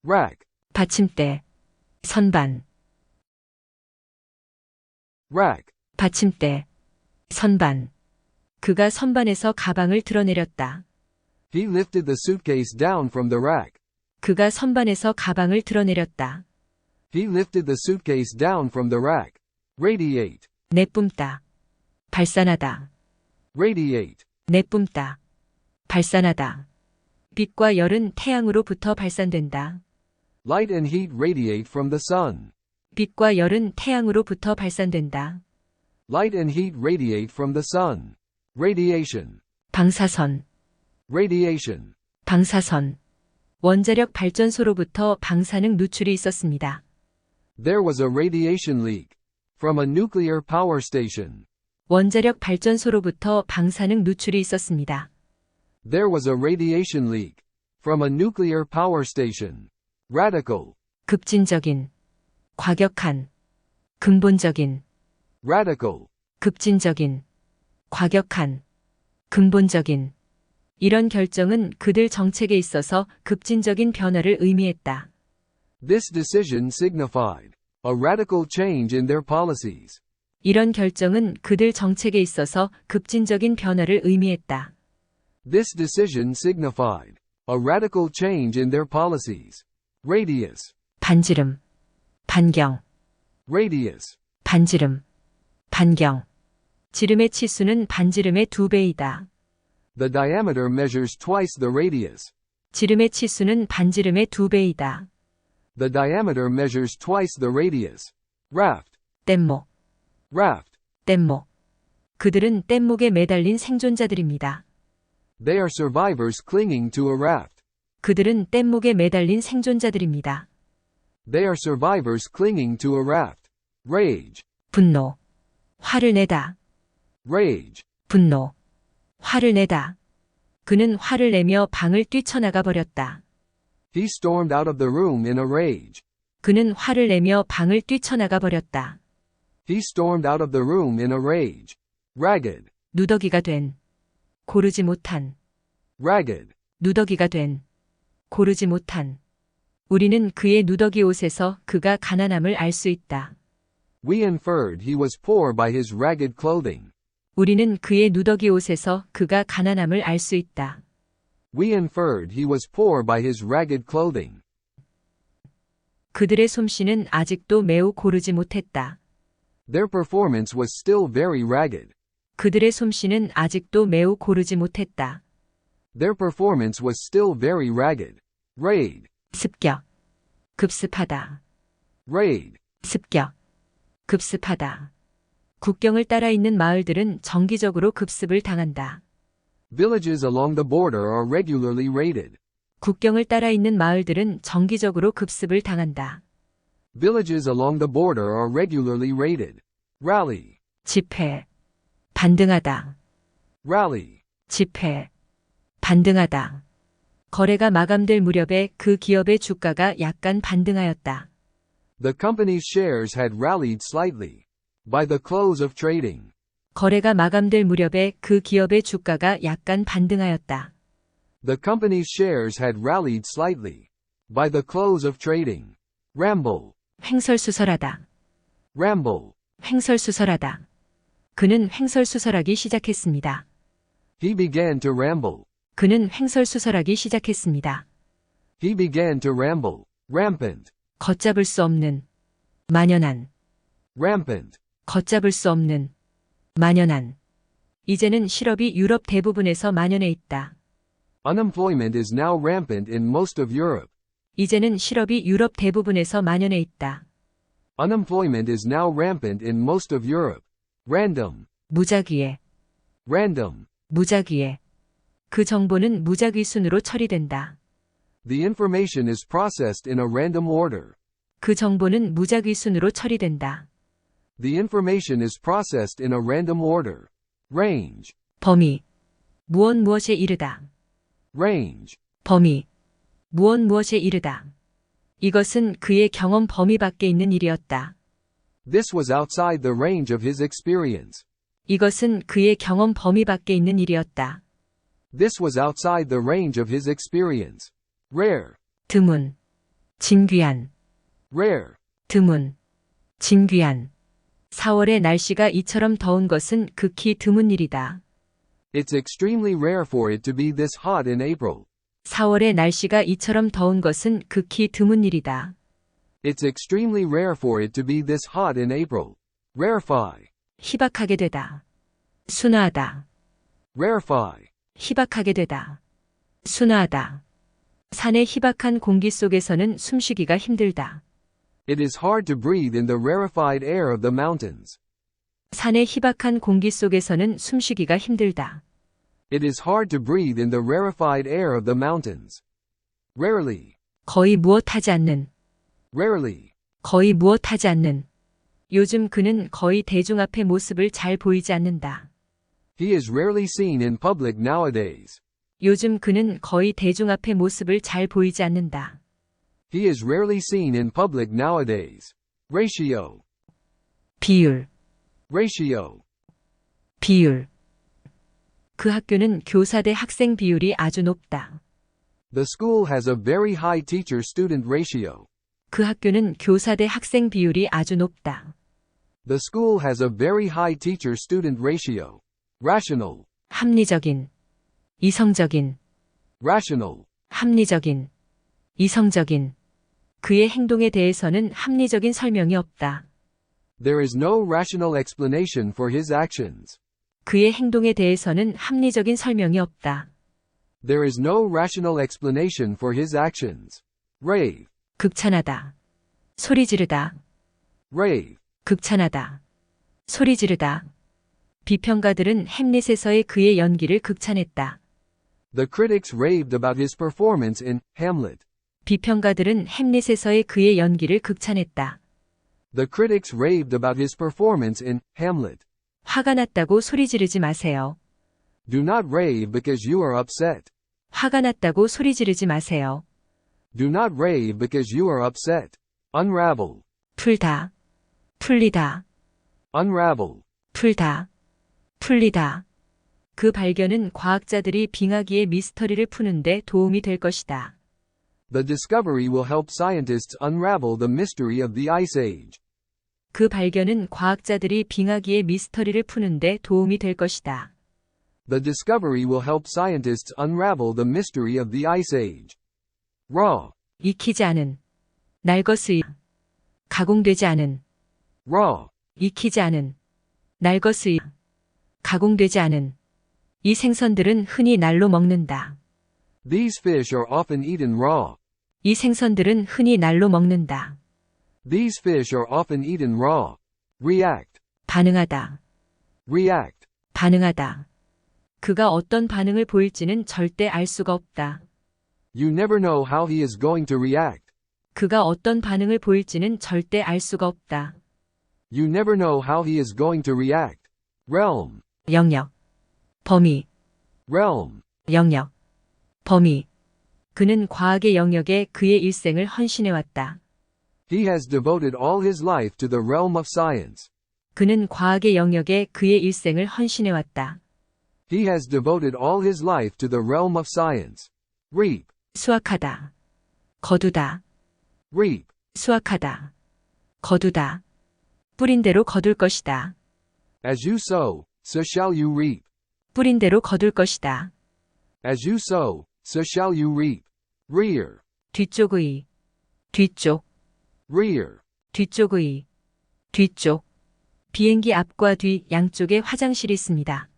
rack, 받침대, 선반, rack, 받침대, 선반. 그가 선반에서 가방을 드러내렸다. he lifted the suitcase down from the rack. 그가 선반에서 가방을 드러내렸다. He lifted the suitcase down from the rack. Radiate, 내뿜다, 발산하다, radiate, 내뿜다, 발산하다. 빛과 열은 태양으로부터 발산된다. light and heat radiate from the sun. 빛과 열은 태양으로부터 발산된다. Light and heat radiate from the sun. Radiation, 방사선, radiation, 방사선. 원자력 발전소로부터 방사능 누출이 있었습니다. there was a radiation leak from a nuclear power station. 원자력 발전소로부터 방사능 누출이 있었습니다. There was a radiation leak from a nuclear power station. Radical, 급진적인, 과격한, 근본적인, radical, 급진적인, 과격한, 근본적인. 이런 결정은 그들 정책에 있어서 급진적인 변화를 의미했다. this decision signified a radical change in their policies. 이런 결정은 그들 정책에 있어서 급진적인 변화를 의미했다. This decision signified a radical change in their policies. Radius, 반지름, 반경, radius, 반지름, 반경. 지름의 치수는 반지름의 2배이다. the diameter measures twice the radius. 지름의 치수는 반지름의 2배이다. The diameter measures twice the radius. Raft, 뗏목, raft, 뗏목. 그들은 뗏목에 매달린 생존자들입니다. they are survivors clinging to a raft. 그들은 뗏목에 매달린 생존자들입니다. They are survivors clinging to a raft. Rage, 분노, 화를 내다, rage, 분노, 화를 내다. 그는 화를 내며 방을 뛰쳐나가 버렸다. he stormed out of the room in a rage. 그는 화를 내며 방을 뛰쳐나가 버렸다. He stormed out of the room in a rage. Ragged, 누더기가 된, 고르지 못한, ragged, 누더기가 된, 고르지 못한. 우리는 그의 누더기 옷에서 그가 가난함을 알 수 있다. we inferred he was poor by his ragged clothing. 우리는 그의 누더기 옷에서 그가 가난함을 알 수 있다. We inferred he was poor by his ragged clothing. 그들의 솜씨는 아직도 매우 고르지 못했다. Their performance was still very ragged. 그들의 솜씨는 아직도 매우 고르지 못했다. Their performance was still very ragged. Raid, 습격, 급습하다, raid, 습격, 급습하다. 국경을 따라 있는 마을들은 정기적으로 급습을 당한다. villages along the border are regularly raided. 국경을 따라 있는 마을들은 정기적으로 급습을 당한다. Villages along the border are regularly raided. Rally, 집회, 반등하다, rally, 집회, 반등하다. 거래가 마감될 무렵에 그 기업의 주가가 약간 반등하였다. the company's shares had rallied slightly. By the close of trading, 거래가 마감될 무렵에 그 기업의 주가가 약간 반등하였다. the company's shares had rallied slightly. By the close of trading. Ramble, 횡설수설하다, ramble, 횡설수설하다. 그는 횡설수설하기 시작했습니다. he began to ramble. 그는 횡설수설하기 시작했습니다. He began to ramble. Rampant, 걷잡을 수 없는, 만연한, rampant, 걷잡을 수 없는, 만연한. 이제는 실업이 유럽 대부분에서 만연해 있다. unemployment is now rampant in most of Europe. 이제는 실업이 유럽 대부분에서 만연해 있다. Unemployment is now rampant in most of Europe. Random, 무작위에, random, 무작위에. 그 정보는 무작위 순으로 처리된다. the information is processed in a random order. 그 정보는 무작위 순으로 처리된다. The information is processed in a random order. Range, 범위, 무엇에 이르다. range, 범위, 무엇에 이르다. 이것은 그의 경험 범위 밖에 있는 일이었다. this was outside the range of his experience. 이것은 그의 경험 범위 밖에 있는 일이었다. This was outside the range of his experience. Rare, 드문, 진귀한, rare, 드문, 진귀한. 4월의 날씨가 이처럼 더운 것은 극히 드문 일이다. it's extremely rare for it to be this hot in April. 4월의 날씨가 이처럼 더운 것은 극히 드문 일이다. It's extremely rare for it to be this hot in April. Rarefy, 희박하게 되다. 순화하다. rarefy, 희박하게 되다. 순화하다. 산의 희박한 공기 속에서는 숨쉬기가 힘들다. it is hard to breathe in the rarefied air of the mountains. 산의 희박한 공기 속에서는 숨쉬기가 힘들다. It is hard to breathe in the rarefied air of the mountains. Rarely, 거의 무엇하지 않는, rarely, 거의 무엇하지 않는. 요즘 그는 거의 대중 앞의 모습을 잘 보이지 않는다. he is rarely seen in public nowadays. 요즘 그는 거의 대중 앞의 모습을 잘 보이지 않는다. He is rarely seen in public nowadays. Ratio, 비율, ratio, 비율. 그 학교는 교사 대 학생 비율이 아주 높다. the school has a very high teacher-student ratio. 그 학교는 교사 대 학생 비율이 아주 높다. The school has a very high teacher-student ratio. Rational, 합리적인, 이성적인, rational, 합리적인, 이성적인. 그의 행동에 대해서는 합리적인 설명이 없다. there is no rational explanation for his actions. 그의 행동에 대해서는 합리적인 설명이 없다. There is no rational explanation for his actions. Rave, 극찬하다. 소리 지르다. rave, 극찬하다. 소리 지르다. 비평가들은 햄릿에서의 그의 연기를 극찬했다. the critics raved about his performance in Hamlet. 비평가들은 햄릿에서의 그의 연기를 극찬했다. The critics raved about his performance in Hamlet. 화가 났다고 소리 지르지 마세요. Do not rave because you are upset. 화가 났다고 소리 지르지 마세요. Do not rave because you are upset. Unravel, 풀다. 풀리다. unravel, 풀다. 풀리다. 그 발견은 과학자들이 빙하기의 미스터리를 푸는데 도움이 될 것이다. The discovery will help scientists unravel the mystery of the Ice Age. 그 발견은 과학자들이 빙하기의 미스터리를 푸는데 도움이 될 것이다. The discovery will help scientists unravel the mystery of the Ice Age. Raw, 익히지 않은. 날것의. 가공되지 않은. raw, 익히지 않은. 날것의. 가공되지 않은. 이 생선들은 흔히 날로 먹는다. these fish are often eaten raw. 이 생선들은 흔히 날로 먹는다. These fish are often eaten raw. React, 반응하다. react, 반응하다. 그가 어떤 반응을 보일지는 절대 알 수가 없다. you never know how he is going to react. 그가 어떤 반응을 보일지는 절대 알 수가 없다. You never know how he is going to react. Realm, 영역. 범위. realm, 영역. 범위. 그는 과학의 영역에 그의 일생을 헌신해왔다. he has devoted all his life to the realm of science. 그는 과학의 영역에 그의 일생을 헌신해왔다. He has devoted all his life to the realm of science. Reap, 수확하다. 거두다. reap, 수확하다. 거두다. 뿌린 대로 거둘 것이다. as you sow, so shall you reap. 뿌린 대로 거둘 것이다. As you sow, so shall you reap. Rear, 뒤쪽의. 뒤쪽. rear, 뒤쪽의. 뒤쪽. 비행기 앞과 뒤 양쪽에 화장실이 있습니다.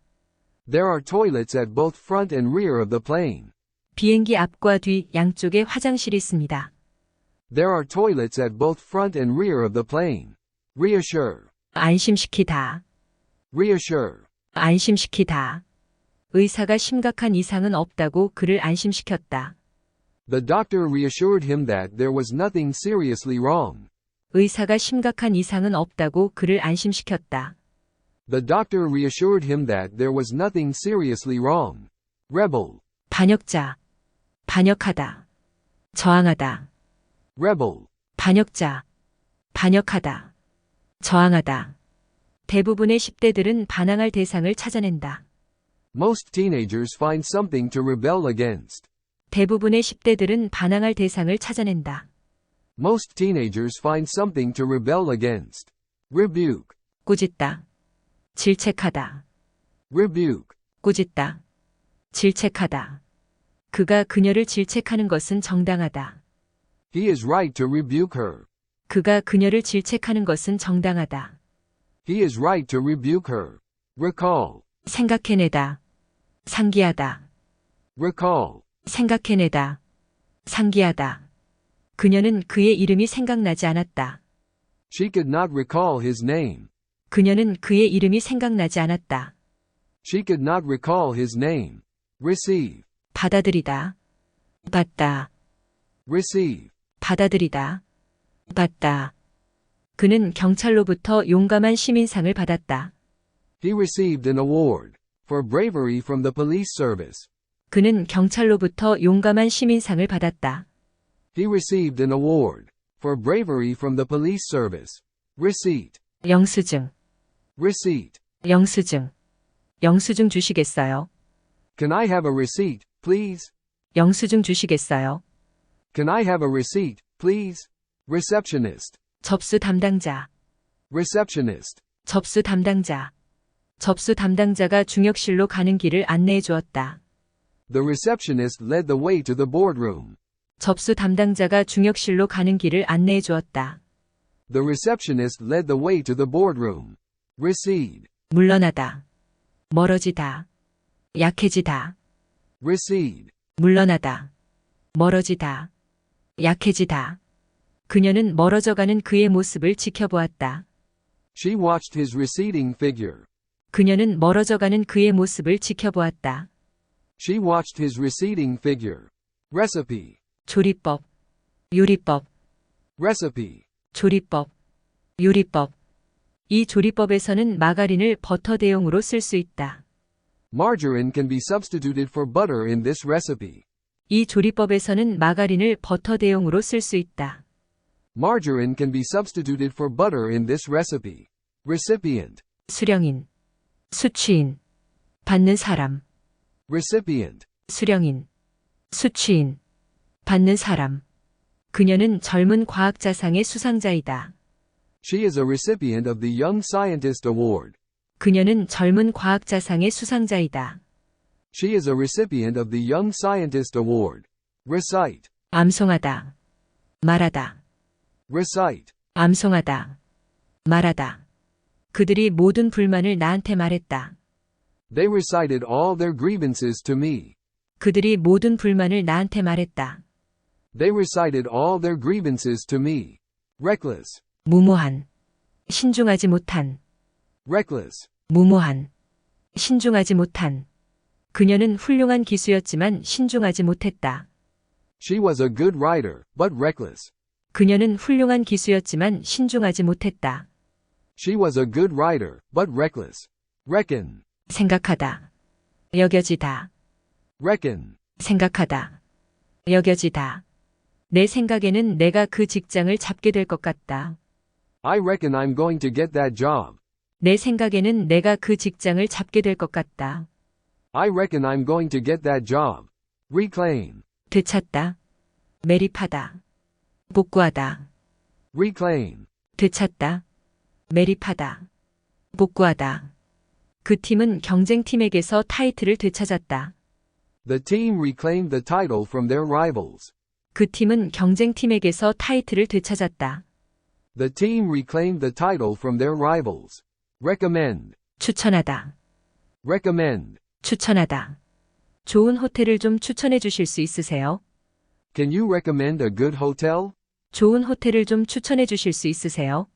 there are toilets at both front and rear of the plane. 비행기 앞과 뒤 양쪽에 화장실이 있습니다. There are toilets at both front and rear of the plane. Reassure, 안심시키다. reassure. 안심시키다. 의사가 심각한 이상은 없다고 그를 안심시켰다. The doctor reassured him that there was nothing seriously wrong. 의사가 심각한 이상은 없다고 그를 안심시켰다. The doctor reassured him that there was nothing seriously wrong. Rebel, 반역자. 반역하다. 저항하다. rebel, 반역자. 반역하다. 저항하다. 대부분의 10대들은 반항할 대상을 찾아낸다. most teenagers find something to rebel against. 대부분의 10대들은 반항할 대상을 찾아낸다. Most teenagers find something to rebel against. Rebuke. 꾸짖다. 질책하다. Rebuke. 꾸짖다. 질책하다. 그가 그녀를 질책하는 것은 정당하다. He is right to rebuke her. 그가 그녀를 질책하는 것은 정당하다. He is right to rebuke her. Recall. 생각해내다. 상기하다. Recall. 생각해내다. 상기하다. 그녀는 그의 이름이 생각나지 않았다. She could not recall his name. 그녀는 그의 이름이 생각나지 않았다. She could not recall his name. Receive. 받아들이다. 받다. Receive. 받아들이다. 받다. 그는 경찰로부터 용감한 시민상을 받았다. He received an award for bravery from the police service. 그는 경찰로부터 용감한 시민상을 받았다. He received an award for bravery from the police service. Receipt. 영수증. Receipt. 영수증. 영수증 주시겠어요? Can I have a receipt, please? 영수증 주시겠어요? Can I have a receipt, please? Receptionist. 접수 담당자. Receptionist. 접수 담당자. 접수 담당자가 중역실로 가는 길을 안내해 주었다. The receptionist led the way to the boardroom. 접수 담당자가 중역실로 가는 길을 안내해 주었다. The receptionist led the way to the boardroom. Recede. 물러나다. 멀어지다. 약해지다. Recede. 물러나다. 멀어지다. 약해지다. 그녀는 멀어져가는 그의 모습을 지켜보았다. She watched his receding figure. 그녀는 멀어져가는 그의 모습을 지켜보았다. She watched his receding figure. Recipe. 조리법. 요리법. Recipe. 조리법. 요리법. 이 조리법에서는 마가린을 버터 대용으로 쓸 수 있다. Margarine can be substituted for butter in this recipe. 이 조리법에서는 마가린을 버터 대용으로 쓸 수 있다. Margarine can be substituted for butter in this recipe. Recipient. 수령인. 수취인. 받는 사람. Recipient. 수령인. 수취인. 받는 사람. 그녀는 젊은 과학자상의 수상자이다. She is a recipient of the Young Scientist Award. 그녀는 젊은 과학자상의 수상자이다. She is a recipient of the Young Scientist Award. Recite. 암송하다. 말하다. Recite. 암송하다. 말하다. 그들이 모든 불만을 나한테 말했다. They recited all their grievances to me. 그들이 모든 불만을 나한테 말했다. They recited all their grievances to me. Reckless. 무모한. 신중하지 못한. Reckless. 무모한. 신중하지 못한. 그녀는 훌륭한 기수였지만 신중하지 못했다. She was a good writer, but reckless. 그녀는 훌륭한 기수였지만 신중하지 못했다. She was a good writer, but reckless. Reckon. 생각하다. 여겨지다. Reckon. 생각하다. 여겨지다. 내 생각에는 내가 그 직장을 잡게 될 것 같다. I reckon I'm going to get that job. 내 생각에는 내가 그 직장을 잡게 될 것 같다. I reckon I'm going to get that job. Reclaim. 되찾다. 매립하다. 복구하다. Reclaim. 되찾다. 매립하다. 복구하다. 그 팀은 경쟁팀에게서 타이틀을 되찾았다. The team reclaimed the title from their rivals. 그 팀은 경쟁팀에게서 타이틀을 되찾았다. The team reclaimed the title from their rivals. Recommend. 추천하다. Recommend. 추천하다. 좋은 호텔을 좀 추천해 주실 수 있으세요? Can you recommend a good hotel? 좋은 호텔을 좀 추천해 주실 수 있으세요?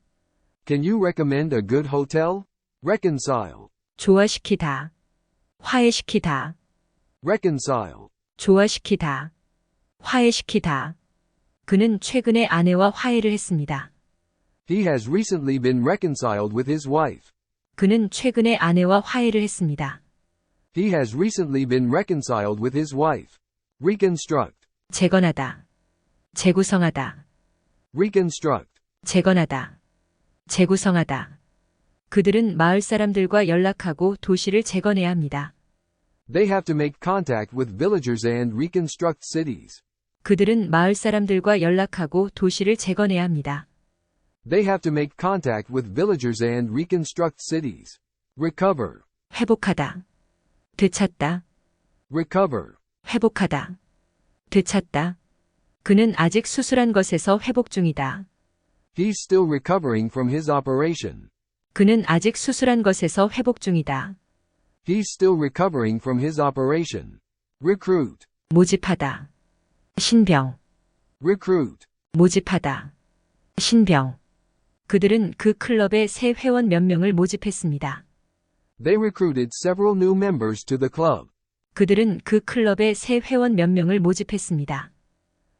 Can you recommend a good hotel? Reconcile. 조화시키다. 화해시키다. Reconcile. 조화시키다. 화해시키다. 그는 최근에 아내와 화해를 했습니다. He has recently been reconciled with his wife. 그는 최근에 아내와 화해를 했습니다. He has recently been reconciled with his wife. Reconstruct. 재건하다. 재구성하다. Reconstruct. 재건하다. 재구성하다. 그들은 마을 사람들과 연락하고 도시를 재건해야 합니다. They have to make contact with villagers and reconstruct cities. 그들은 마을 사람들과 연락하고 도시를 재건해야 합니다. They have to make contact with villagers and reconstruct cities. Recover. 회복하다. 되찾다. Recover. 회복하다. 되찾다. 그는 아직 수술한 것에서 회복 중이다. He's still recovering from his operation. 그는 아직 수술한 것에서 회복 중이다. He's still recovering from his operation. Recruit. 모집하다. 신병. Recruit. 모집하다. 신병. 그들은 그 클럽에 새 회원 몇 명을 모집했습니다. They recruited several new members to the club. 그들은 그 클럽에 새 회원 몇 명을 모집했습니다.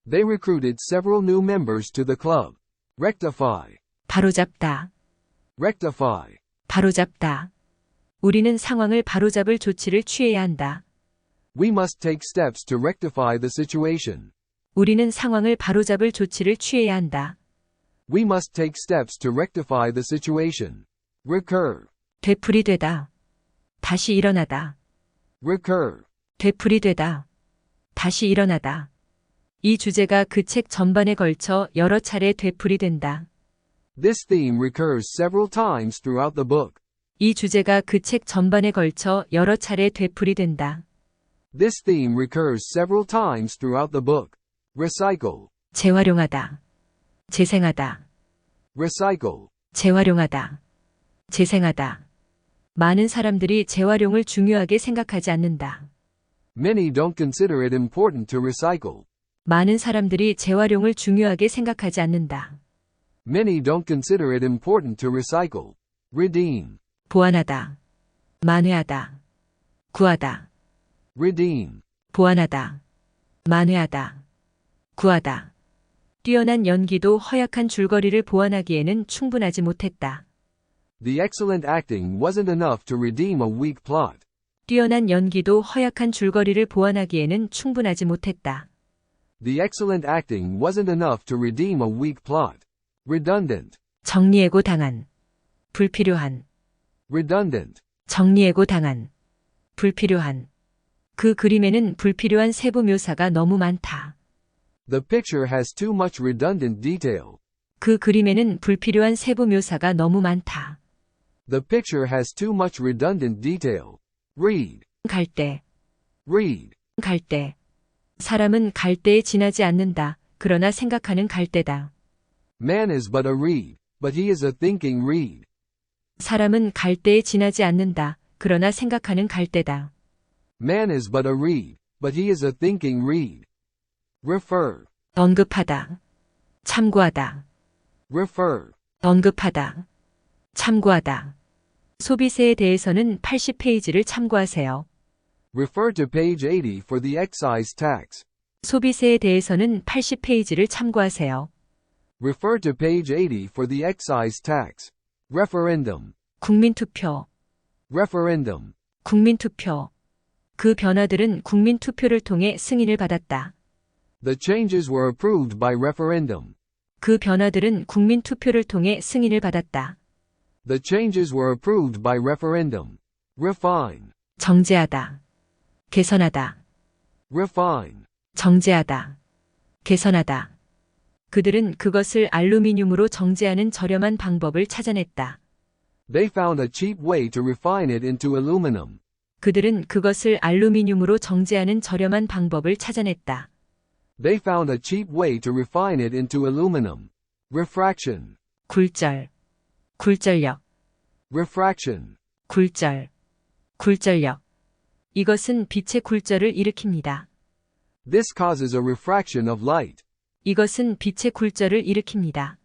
They recruited several new members to the club. Rectify. 바로잡다. Rectify. 바로잡다. 우리는 상황을 바로잡을 조치를 취해야 한다. We must take steps to rectify the situation. 우리는 상황을 바로잡을 조치를 취해야 한다. We must take steps to rectify the situation. Recur. 되풀이되다. 다시 일어나다. Recur. 되풀이되다. 다시 일어나다. 이 주제가 그 책 전반에 걸쳐 여러 차례 되풀이된다. This theme recurs several times throughout the book. 이 주제가 그 책 전반에 걸쳐 여러 차례 되풀이된다. This theme recurs several times throughout the book. Recycle. 재활용하다. 재생하다. Recycle. 재활용하다. 재생하다. 많은 사람들이 재활용을 중요하게 생각하지 않는다. Many don't consider it important to recycle. 많은 사람들이 재활용을 중요하게 생각하지 않는다. Many don't consider it important to recycle. Redeem. 보완하다. 만회하다. 구하다. Redeem. 보완하다. 만회하다. 구하다. 뛰어난 연기도 허약한 줄거리를 보완하기에는 충분하지 못했다. The excellent acting wasn't enough to redeem a weak plot. 뛰어난 연기도 허약한 줄거리를 보완하기에는 충분하지 못했다. The excellent acting wasn't enough to redeem a weak plot. Redundant. 정리해고 당한. 불필요한. Redundant. 정리해고 당한. 불필요한. 그 그림에는 불필요한 세부 묘사가 너무 많다. The picture has too much redundant detail. 그 그림에는 불필요한 세부 묘사가 너무 많다. The picture has too much redundant detail. Read. 갈대. Read. 갈대. 사람은 갈대에 지나지 않는다. 그러나 생각하는 갈대다. Man is but a reed, but he is a thinking reed. 사람은 갈대에 지나지 않는다. 그러나 생각하는 갈대다. Man is but a reed, but he is a thinking reed. Refer. 언급하다. 참고하다. Refer. 언급하다. 참고하다. 소비세에 대해서는 80페이지를 참고하세요. Refer to page 80 for the excise tax. 소비세에 대해서는 80페이지를 참고하세요. Refer to page 80 for the excise tax. Referendum. 국민투표. Referendum. 국민투표. 그 변화들은 국민투표를 통해 승인을 받았다. The changes were approved by referendum. 그 변화들은 국민투표를 통해 승인을 받았다. The changes were approved by referendum. Refine. 정제하다. 개선하다. Refine. 정제하다. 개선하다. 그들은 그것을 알루미늄으로 정제하는 저렴한 방법을 찾아냈다. They found a cheap way to refine it into aluminum. 그들은 그것을 알루미늄으로 정제하는 저렴한 방법을 찾아냈다. They found a cheap way to refine it into aluminum. Refraction. 굴절. 굴절력. Refraction. 굴절. 굴절력. 이것은 빛의 굴절을 일으킵니다. This causes a refraction of light. 이것은 빛의 굴절을 일으킵니다.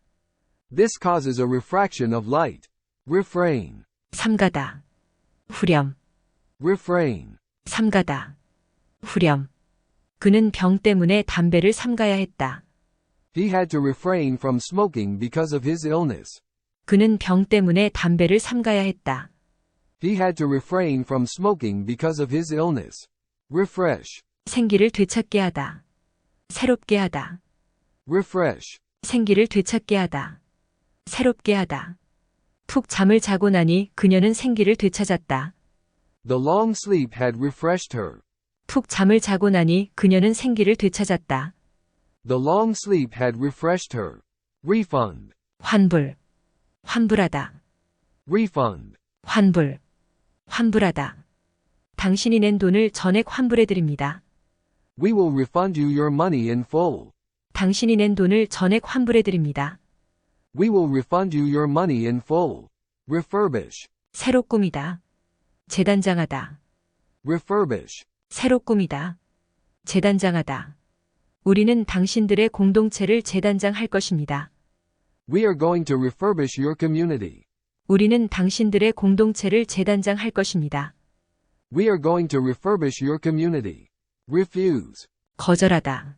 This causes a refraction of light. Refrain. 삼가다. 후렴. Refrain. 삼가다. 후렴. 그는 병 때문에 담배를 삼가야 했다. He had to refrain from smoking because of his illness. 그는 병 때문에 담배를 삼가야 했다. He had to refrain from smoking because of his illness. Refresh. 생기를 되찾게 하다. 새롭게 하다. Refresh. 생기를 되찾게 하다. 새롭게 하다. 푹 잠을 자고 나니 그녀는 생기를 되찾았다. The long sleep had refreshed her. 푹 잠을 자고 나니 그녀는 생기를 되찾았다. The long sleep had refreshed her. Refund. 환불. 환불하다. Refund. 환불. 환불하다. 당신이 낸 돈을 전액 환불해 드립니다. We will refund you your money in full. 당신이 낸 돈을 전액 환불해 드립니다. We will refund you your money in full. Refurbish. 새로 꾸미다. 재단장하다. Refurbish. 새로 꾸미다. 재단장하다. 우리는 당신들의 공동체를 재단장할 것입니다. We are going to refurbish your community. 우리는 당신들의 공동체를 재단장할 것입니다. We are going to refurbish your community. Refuse. 거절하다.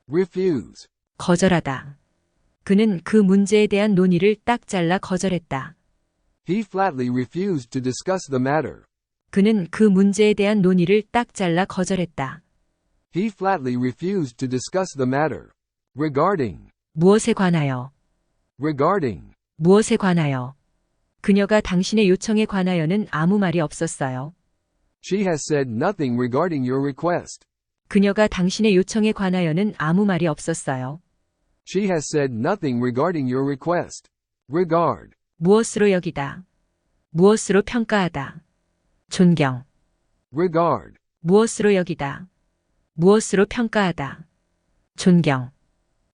Refuse. 거절하다. 그는 그 문제에 대한 논의를 딱 잘라 거절했다. He flatly refused to discuss the matter. 그는 그 문제에 대한 논의를 딱 잘라 거절했다. He flatly refused to discuss the matter. Regarding. 무엇에 관하여. Regarding. 무엇에 관하여. 그녀가 당신의 요청에 관하여는 아무 말이 없었어요. She has said nothing regarding your request. 그녀가 당신의 요청에 관하여는 아무 말이 없었어요. She has said nothing regarding your request. Regard. 무엇으로 여기다. 무엇으로 평가하다. 존경. Regard. 무엇으로 여기다. 무엇으로 평가하다. 존경.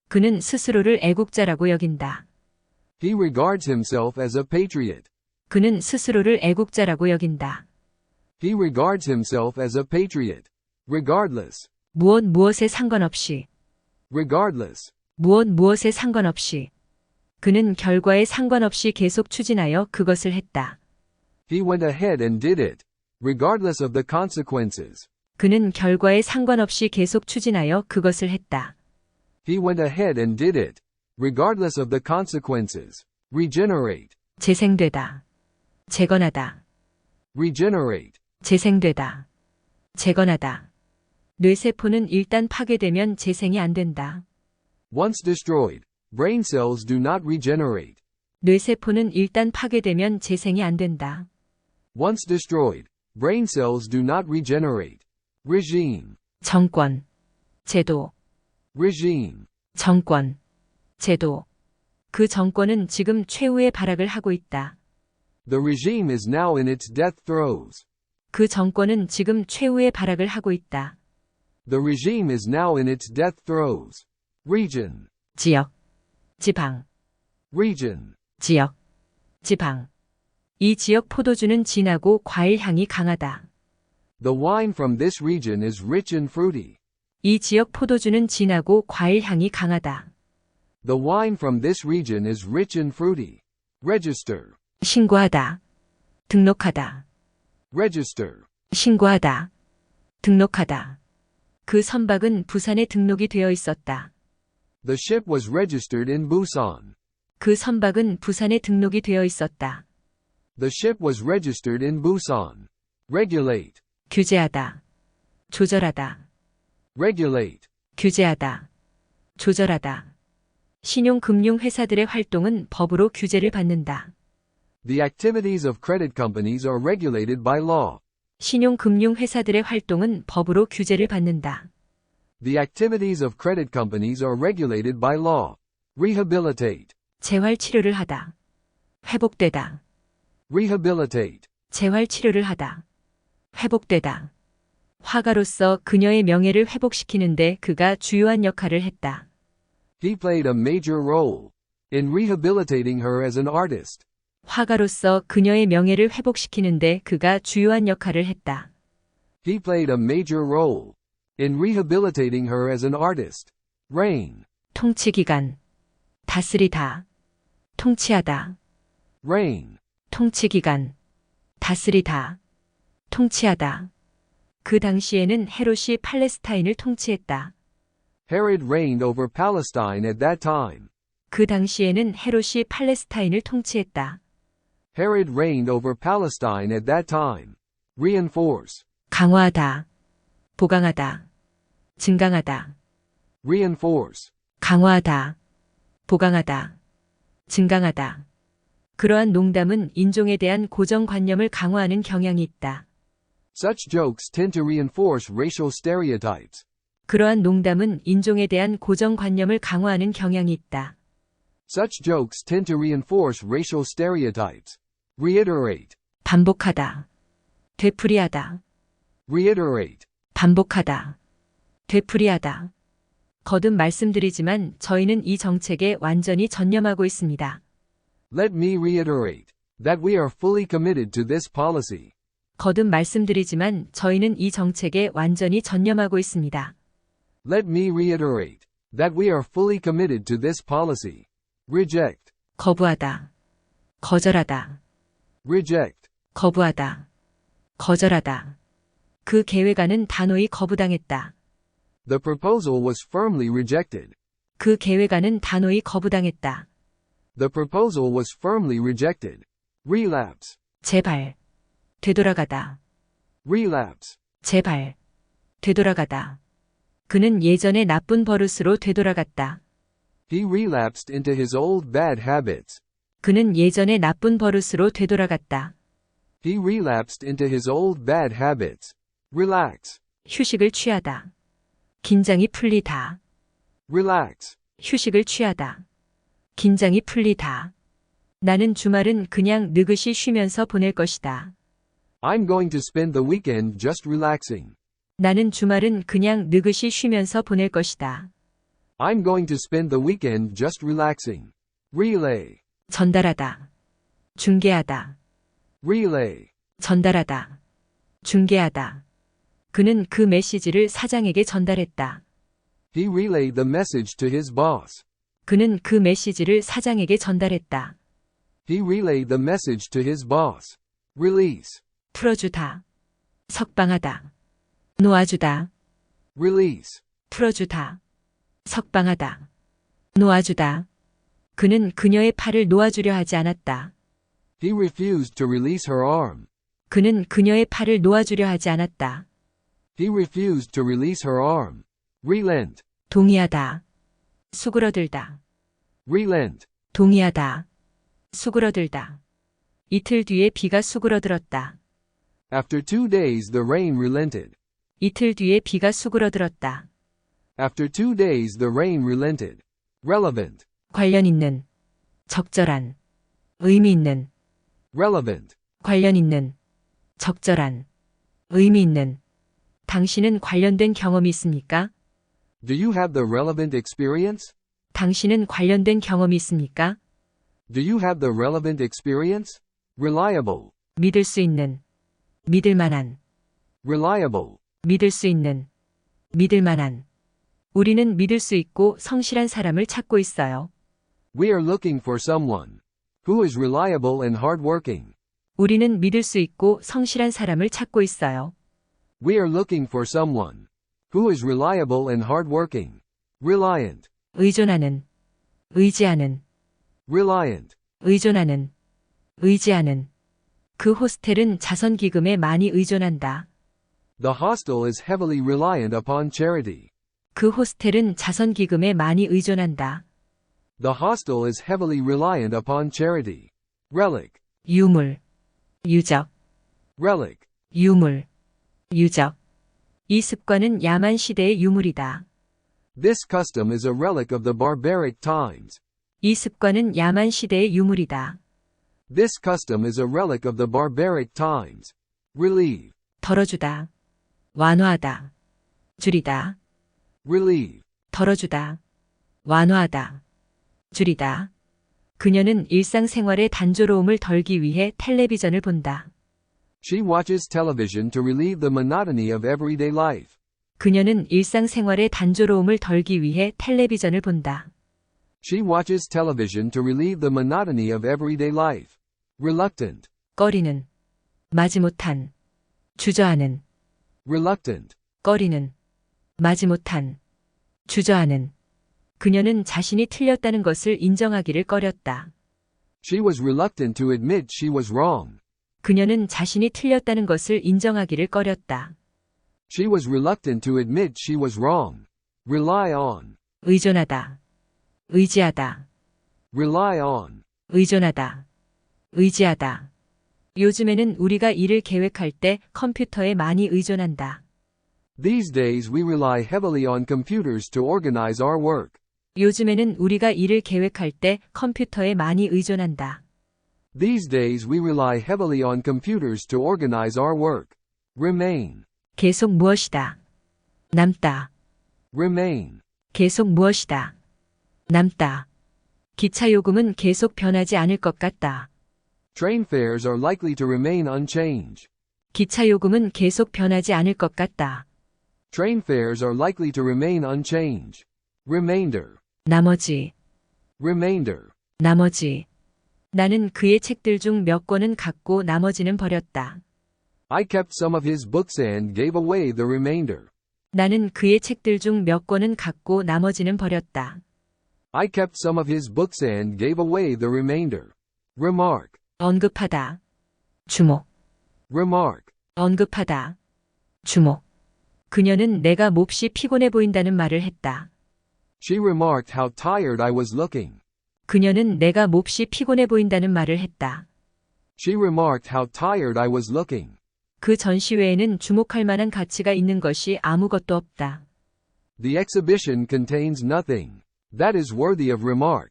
그는 스스로를 애국자라고 여긴다. He regards himself as a patriot. 그는 스스로를 애국자라고 여긴다. He regards himself as a patriot. Regardless. 무엇에 상관없이. Regardless. 무엇에 상관없이. 그는 결과에 상관없이 계속 추진하여 그것을 했다. He went ahead and did it. Regardless of the consequences. 그는 결과에 상관없이 계속 추진하여 그것을 했다. He went ahead and did it. Regardless of the consequences. Regenerate. 재생되다. 재건하다. Regenerate. 재생되다. 재건하다. 뇌세포는 일단 파괴되면 재생이 안 된다. Once destroyed, brain cells do not regenerate. 뇌세포는 일단 파괴되면 재생이 안 된다. Once destroyed, brain cells do not regenerate. Regime. 정권. 제도. Regime. 정권. 제도. 그 정권은 지금 최후의 발악을 하고 있다. The regime is now in its death throes. 그 정권은 지금 최후의 발악을 하고 있다. The regime is now in its death throes. Region. 지역. 지방. Region. 지역. 지방. 이 지역 포도주는 진하고 과일 향이 강하다. The wine from this region is rich and fruity. 이 지역 포도주는 진하고 과일 향이 강하다. The wine from this region is rich and fruity. Register. 신고하다. 등록하다. Register. 신고하다. 등록하다. 그 선박은 부산에 등록이 되어 있었다. The ship was registered in Busan. 그 선박은 부산에 등록이 되어 있었다. The ship was registered in Busan. Regulate. 규제하다. 조절하다. Regulate. 규제하다. 조절하다. 신용금융회사들의 활동은 법으로 규제를 받는다. The activities of credit companies are regulated by law. 신용금융회사들의 활동은 법으로 규제를 받는다. The activities of credit companies are regulated by law. Rehabilitate. 재활치료를 하다. 회복되다. Rehabilitate. 재활치료를 하다. 회복되다. 화가로서 그녀의 명예를 회복시키는데 그가 주요한 역할을 했다. He played a major role in rehabilitating her as an artist. 화가로서 그녀의 명예를 회복시키는데 그가 주요한 역할을 했다. He played a major role in rehabilitating her as an artist. Reign. 통치기간. 다스리다. 통치하다. Reign. 통치기간. 다스리다. 통치하다. 그 당시에는 헤롯이 팔레스타인을 통치했다. Herod reigned over Palestine at that time. 그 당시에는 헤롯이 팔레스타인을 통치했다. Herod reigned over Palestine at that time. Reinforce. 강화하다. 보강하다. 증강하다. Reinforce. 강화하다. 보강하다. 증강하다. 그러한 농담은 인종에 대한 고정관념을 강화하는 경향이 있다. Such jokes tend to reinforce racial stereotypes. 그러한 농담은 인종에 대한 고정관념을 강화하는 경향이 있다. Such jokes tend to reinforce racial stereotypes. Reiterate. 반복하다. 되풀이하다. Reiterate. 반복하다. 되풀이하다. 거듭 말씀드리지만 저희는 이 정책에 완전히 전념하고 있습니다. Let me reiterate that we are fully committed to this policy. 거듭 말씀드리지만 저희는 이 정책에 완전히 전념하고 있습니다. Let me reiterate that we are fully committed to this policy. Reject. 거부하다. 거절하다. Reject. 거부하다. 거절하다. 그 계획안은 단호히 거부당했다. The proposal was firmly rejected. 그 계획안은 단호히 거부당했다. The proposal was firmly rejected. Relapse. 재발. 되돌아가다. Relapse. 재발. 되돌아가다. 그는 예전의 나쁜 버릇으로 되돌아갔다. He relapsed into his old bad habits. 그는 예전의 나쁜 버릇으로 되돌아갔다. He relapsed into his old bad habits. Relax. 휴식을 취하다. 긴장이 풀리다. Relax. 휴식을 취하다. 긴장이 풀리다. 나는 주말은 그냥 느긋이 쉬면서 보낼 것이다. I'm going to spend the weekend just relaxing. 나는 주말은 그냥 느긋이 쉬면서 보낼 것이다. I'm going to spend the weekend just relaxing. Relay. 전달하다. 중계하다. Relay. 전달하다. 중계하다. 그는 그 메시지를 사장에게 전달했다. He relayed the message to his boss. 그는 그 메시지를 사장에게 전달했다. He relayed the message to his boss. Release. 풀어주다. 석방하다. 놓아주다. Release. 풀어주다. 석방하다. 놓아주다. 그는 그녀의 팔을 놓아주려 하지 않았다. He refused to release her arm. 그는 그녀의 팔을 놓아주려 하지 않았다. He refused to release her arm. Relent. 동의하다. 수그러들다. Relent. 동의하다. 수그러들다. 이틀 뒤에 비가 수그러들었다. After 2 days the rain relented. 이틀 뒤에 비가 수그러들었다. After 2 days the rain relented. Relevant. 관련 있는. 적절한. 의미 있는. Relevant. 관련 있는. 적절한. 의미 있는. 당신은 관련된 경험이 있습니까? Do you have the relevant experience? 당신은 관련된 경험이 있습니까? Do you have the relevant experience? Reliable. 믿을 수 있는. 믿을 만한. Reliable. 믿을 수 있는. 믿을 만한. 우리는 믿을 수 있고 성실한 사람을 찾고 있어요. We are looking for someone who is reliable and hardworking. 우리는 믿을 수 있고 성실한 사람을 찾고 있어요. We are looking for someone who is reliable and hardworking. Reliant. 의존하는. 의지하는. Reliant. 의존하는. 의지하는. 그 호스텔은 자선기금에 많이 의존한다. The hostel is heavily reliant upon charity. 그 호스텔은 자선기금에 많이 의존한다. The hostel is heavily reliant upon charity. Relic. 유물. 유적. Relic. 유물. 유적. 이 습관은 야만 시대의 유물이다. This custom is a relic of the barbaric times. 이 습관은 야만 시대의 유물이다. This custom is a relic of the barbaric times. Relieve. 덜어주다. 완화하다. 줄이다. Relieve. 덜어주다. 완화하다. 줄이다. 그녀는 일상생활의 단조로움을 덜기 위해 텔레비전을 본다. She watches television to relieve the monotony of everyday life. 그녀는 일상생활의 단조로움을 덜기 위해 텔레비전을 본다. She watches television to relieve the monotony of everyday life. Reluctant. 꺼리는. 마지못한. 주저하는. Reluctant. 꺼리는. 마지못한. 주저하는. 그녀는 자신이 틀렸다는 것을 인정하기를 꺼렸다. She was reluctant to admit she was wrong. 그녀는 자신이 틀렸다는 것을 인정하기를 꺼렸다. She was reluctant to admit she was wrong. Rely on. 의존하다. 의지하다. Rely on. 의존하다. 의지하다. 요즘에는 우리가 일을 계획할 때 컴퓨터에 많이 의존한다. These days we rely heavily on computers to organize our work. 요즘에는 우리가 일을 계획할 때 컴퓨터에 많이 의존한다. These days we rely heavily on computers to organize our work. Remain. 계속 무엇이다. 남다. Remain. 계속 무엇이다. 남다. 기차 요금은 계속 변하지 않을 것 같다. Train fares are likely to remain unchanged. 기차 요금은 계속 변하지 않을 것 같다. Train fares are likely to remain unchanged. Remainder. 나머지. Remainder. 나머지. 나는 그의 책들 중 몇 권은 갖고 나머지는 버렸다. I kept some of his books and gave away the remainder. 나는 그의 책들 중 몇 권은 갖고 나머지는 버렸다. I kept some of his books and gave away the remainder. Remark. 언급하다. 주목. Remark. 언급하다. 주목. 그녀는 내가 몹시 피곤해 보인다는 말을 했다. She remarked how tired I was looking. 그녀는 내가 몹시 피곤해 보인다는 말을 했다. She remarked how tired I was looking. 그 전시회에는 주목할 만한 가치가 있는 것이 아무것도 없다. The exhibition contains nothing that is worthy of remark.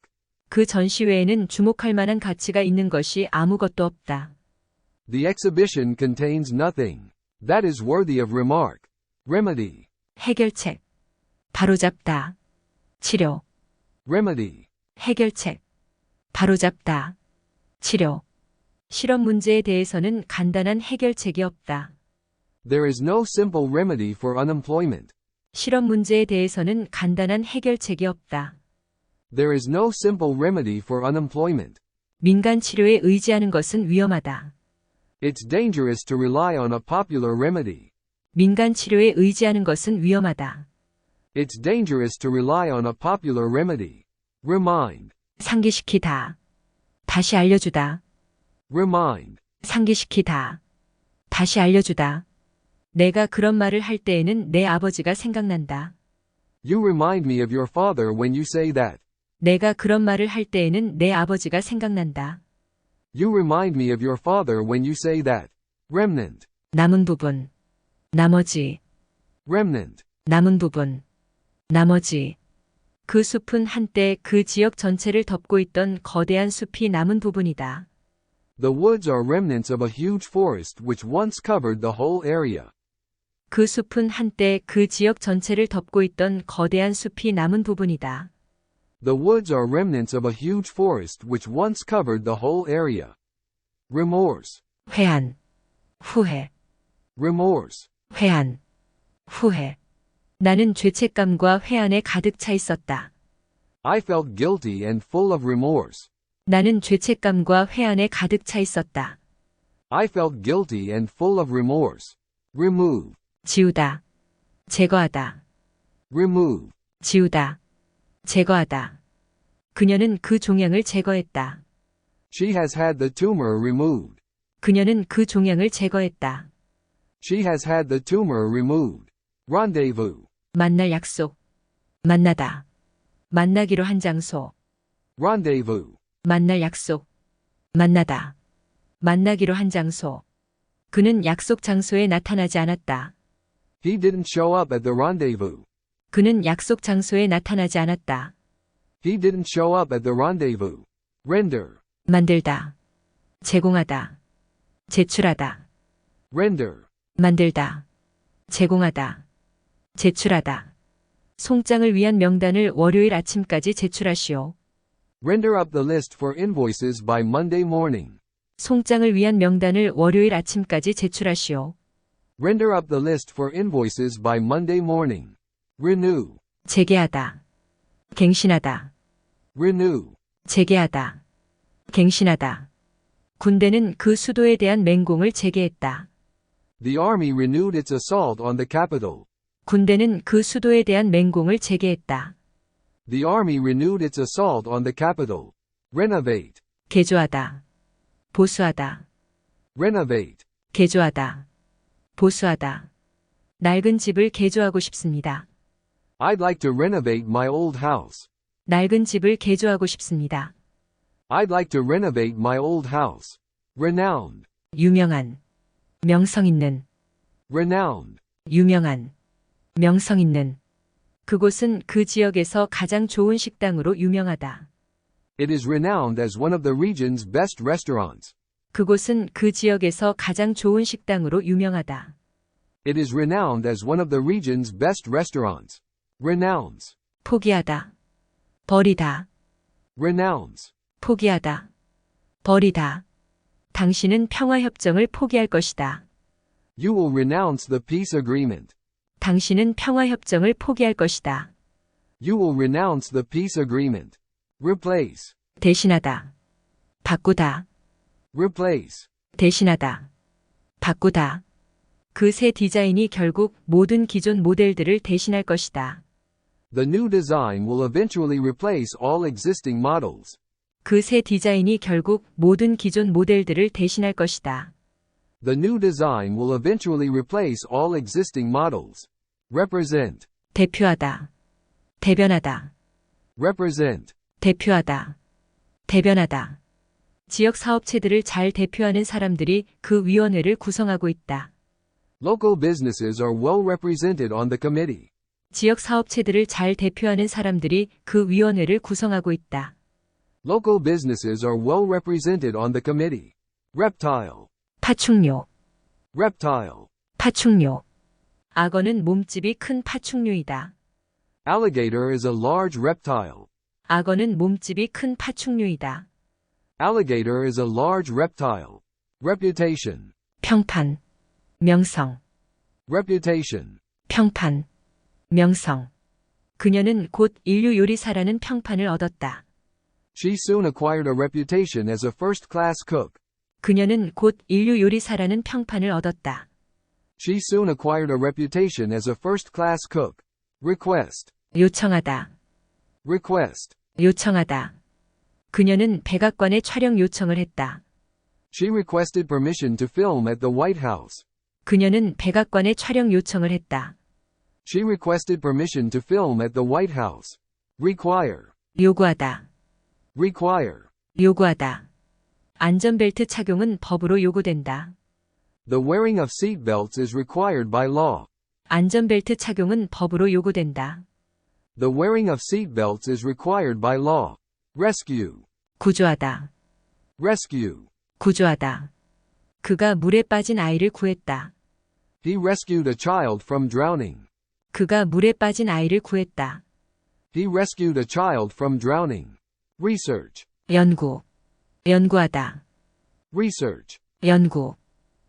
그 전시회에는 주목할 만한 가치가 있는 것이 아무것도 없다. The exhibition contains nothing that is worthy of remark. Remedy. 해결책. 바로잡다. 치료. Remedy. 해결책. 바로잡다. 치료. 실업 문제에 대해서는 간단한 해결책이 없다. There is no simple remedy for unemployment. 실업 문제에 대해서는 간단한 해결책이 없다. There is no simple remedy for unemployment. 민간 치료에 의지하는 것은 위험하다. It's dangerous to rely on a popular remedy. 민간 치료에 의지하는 것은 위험하다. It's dangerous to rely on a popular remedy. Remind. 상기시키다. 다시 알려주다. Remind. 상기시키다. 다시 알려주다. 내가 그런 말을 할 때에는 내 아버지가 생각난다. You remind me of your father when you say that. 내가 그런 말을 할 때에는 내 아버지가 생각난다. You remind me of your father when you say that. Remnant. 남은 부분. 나머지. Remnant. 남은 부분. 나머지. 그 숲은 한때 그 지역 전체를 덮고 있던 거대한 숲이 남은 부분이다. The woods are remnants of a huge forest which once covered the whole area. 그 숲은 한때 그 지역 전체를 덮고 있던 거대한 숲이 남은 부분이다. The woods are remnants of a huge forest which once covered the whole area. Remorse. 회한. 후회. Remorse. 회한. 후회. 나는 죄책감과 회한에 가득 차 있었다. I felt guilty and full of remorse. 나는 죄책감과 회한에 가득 차 있었다. I felt guilty and full of remorse. Remove. 지우다. 제거하다. Remove. 지우다. 제거하다. 그녀는 그 종양을 제거했다. She has had the tumor removed. 그녀는 그 종양을 제거했다. She has had the tumor removed. Rendezvous. 만날 약속. 만나다. 만나기로 한 장소. Rendezvous. 만날 약속. 만나다. 만나기로 한 장소. 그는 약속 장소에 나타나지 않았다. He didn't show up at the rendezvous. 그는 약속 장소에 나타나지 않았다. He didn't show up at the rendezvous. Render. 만들다. 제공하다. 제출하다. Render. 만들다. 제공하다. 제출하다. 송장을 위한 명단을 월요일 아침까지 제출하시오. Render up the list for invoices by Monday morning. 송장을 위한 명단을 월요일 아침까지 제출하시오. Render up the list for invoices by Monday morning. Renew. 재개하다. 갱신하다. Renew. 재개하다. 갱신하다. 군대는 그 수도에 대한 맹공을 재개했다. The army renewed its assault on the capital. 군대는 그 수도에 대한 맹공을 재개했다. The army renewed its assault on the capital. Renovate. 개조하다. 보수하다. Renovate. 개조하다. 보수하다. 낡은 집을 개조하고 싶습니다. I'd like to renovate my old house. 낡은 집을 개조하고 싶습니다. I'd like to renovate my old house. Renowned. 유명한. 명성 있는. Renowned. 유명한. 명성 있는. 그곳은 그 지역에서 가장 좋은 식당으로 유명하다. It is renowned as one of the region's best restaurants. 그곳은 그 지역에서 가장 좋은 식당으로 유명하다. It is renowned as one of the region's best restaurants. Renowns. 포기하다. 버리다. Renowns. 포기하다. 버리다. 당신은 평화협정을 포기할 것이다. You will renounce the peace agreement. 당신은 평화협정을 포기할 것이다. You will renounce the peace agreement. Replace. 대신하다. 바꾸다. Replace. 대신하다. 바꾸다. 그 새 디자인이 결국 모든 기존 모델들을 대신할 것이다. The new design will eventually replace all existing models. 그 새 디자인이 결국 모든 기존 모델들을 대신할 것이다. The new design will eventually replace all existing models. Represent. 대표하다. 대변하다. Represent. 대표하다. 대변하다. 지역 사업체들을 잘 대표하는 사람들이 그 위원회를 구성하고 있다. Local businesses are well represented on the committee. 지역 사업체들을 잘 대표하는 사람들이 그 위원회를 구성하고 있다. Local businesses are well represented on the committee. Reptile. 파충류. Reptile. 파충류. 악어는 몸집이 큰 파충류이다. Alligator is a large reptile. 악어는 몸집이 큰 파충류이다. Alligator is a large reptile. Reputation. 평판. 명성. Reputation. 평판. 명성. 그녀는 곧 인류 요리사라는 평판을 얻었다. She soon acquired a reputation as a first-class cook. 그녀는 곧 인류 요리사라는 평판을 얻었다. She soon acquired a reputation as a first-class cook. Request. 요청하다. Request. 요청하다. 그녀는 백악관에 촬영 요청을 했다. She requested permission to film at the White House. 그녀는 백악관에 촬영 요청을 했다. She requested permission to film at the White House. Require. 요구하다. Require. 요구하다. 안전벨트 착용은 법으로 요구된다. The wearing of seatbelts is required by law. 안전벨트 착용은 법으로 요구된다. The wearing of seatbelts is required by law. Rescue. 구조하다. Rescue. 구조하다. 그가 물에 빠진 아이를 구했다. He rescued a child from drowning. 그가 물에 빠진 아이를 구했다. He rescued a child from drowning. Research. 연구. 연구하다. Research. 연구.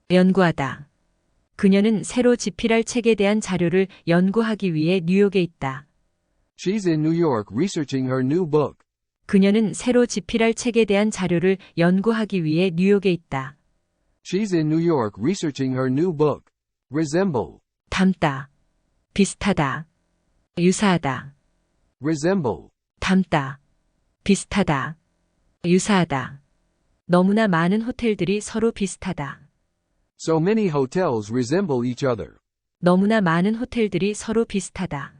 연구하다. 그녀는 새로 집필할 책에 대한 자료를 연구하기 위해 뉴욕에 있다. She's in New York researching her new book. 그녀는 새로 집필할 책에 대한 자료를 연구하기 위해 뉴욕에 있다. She's in New York researching her new book. Resemble. 닮다. 비슷하다. 유사하다. Resemble. 닮다. 비슷하다. 유사하다. 너무나 많은 호텔들이 서로 비슷하다. So many hotels resemble each other. 너무나 많은 호텔들이 서로 비슷하다.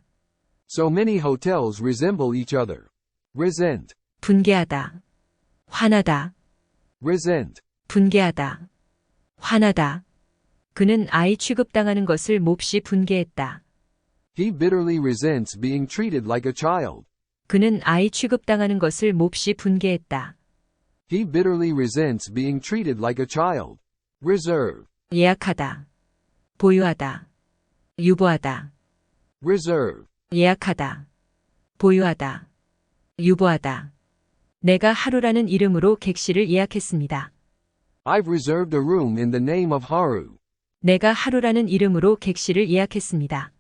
So many hotels resemble each other. Resent. 분개하다. 화나다. Resent. 분개하다. 화나다. 그는 아이 취급당하는 것을 몹시 분개했다. He bitterly resents being treated like a child. 그는 아이 취급당하는 것을 몹시 분개했다. He bitterly resents being treated like a child. Reserve. 예약하다. 보유하다. 유보하다. Reserve. 예약하다. 보유하다. 유보하다. 내가 하루라는 이름으로 객실을 예약했습니다. I've reserved a room in the name of Haru. 내가 하루라는 이름으로 객실을 예약했습니다.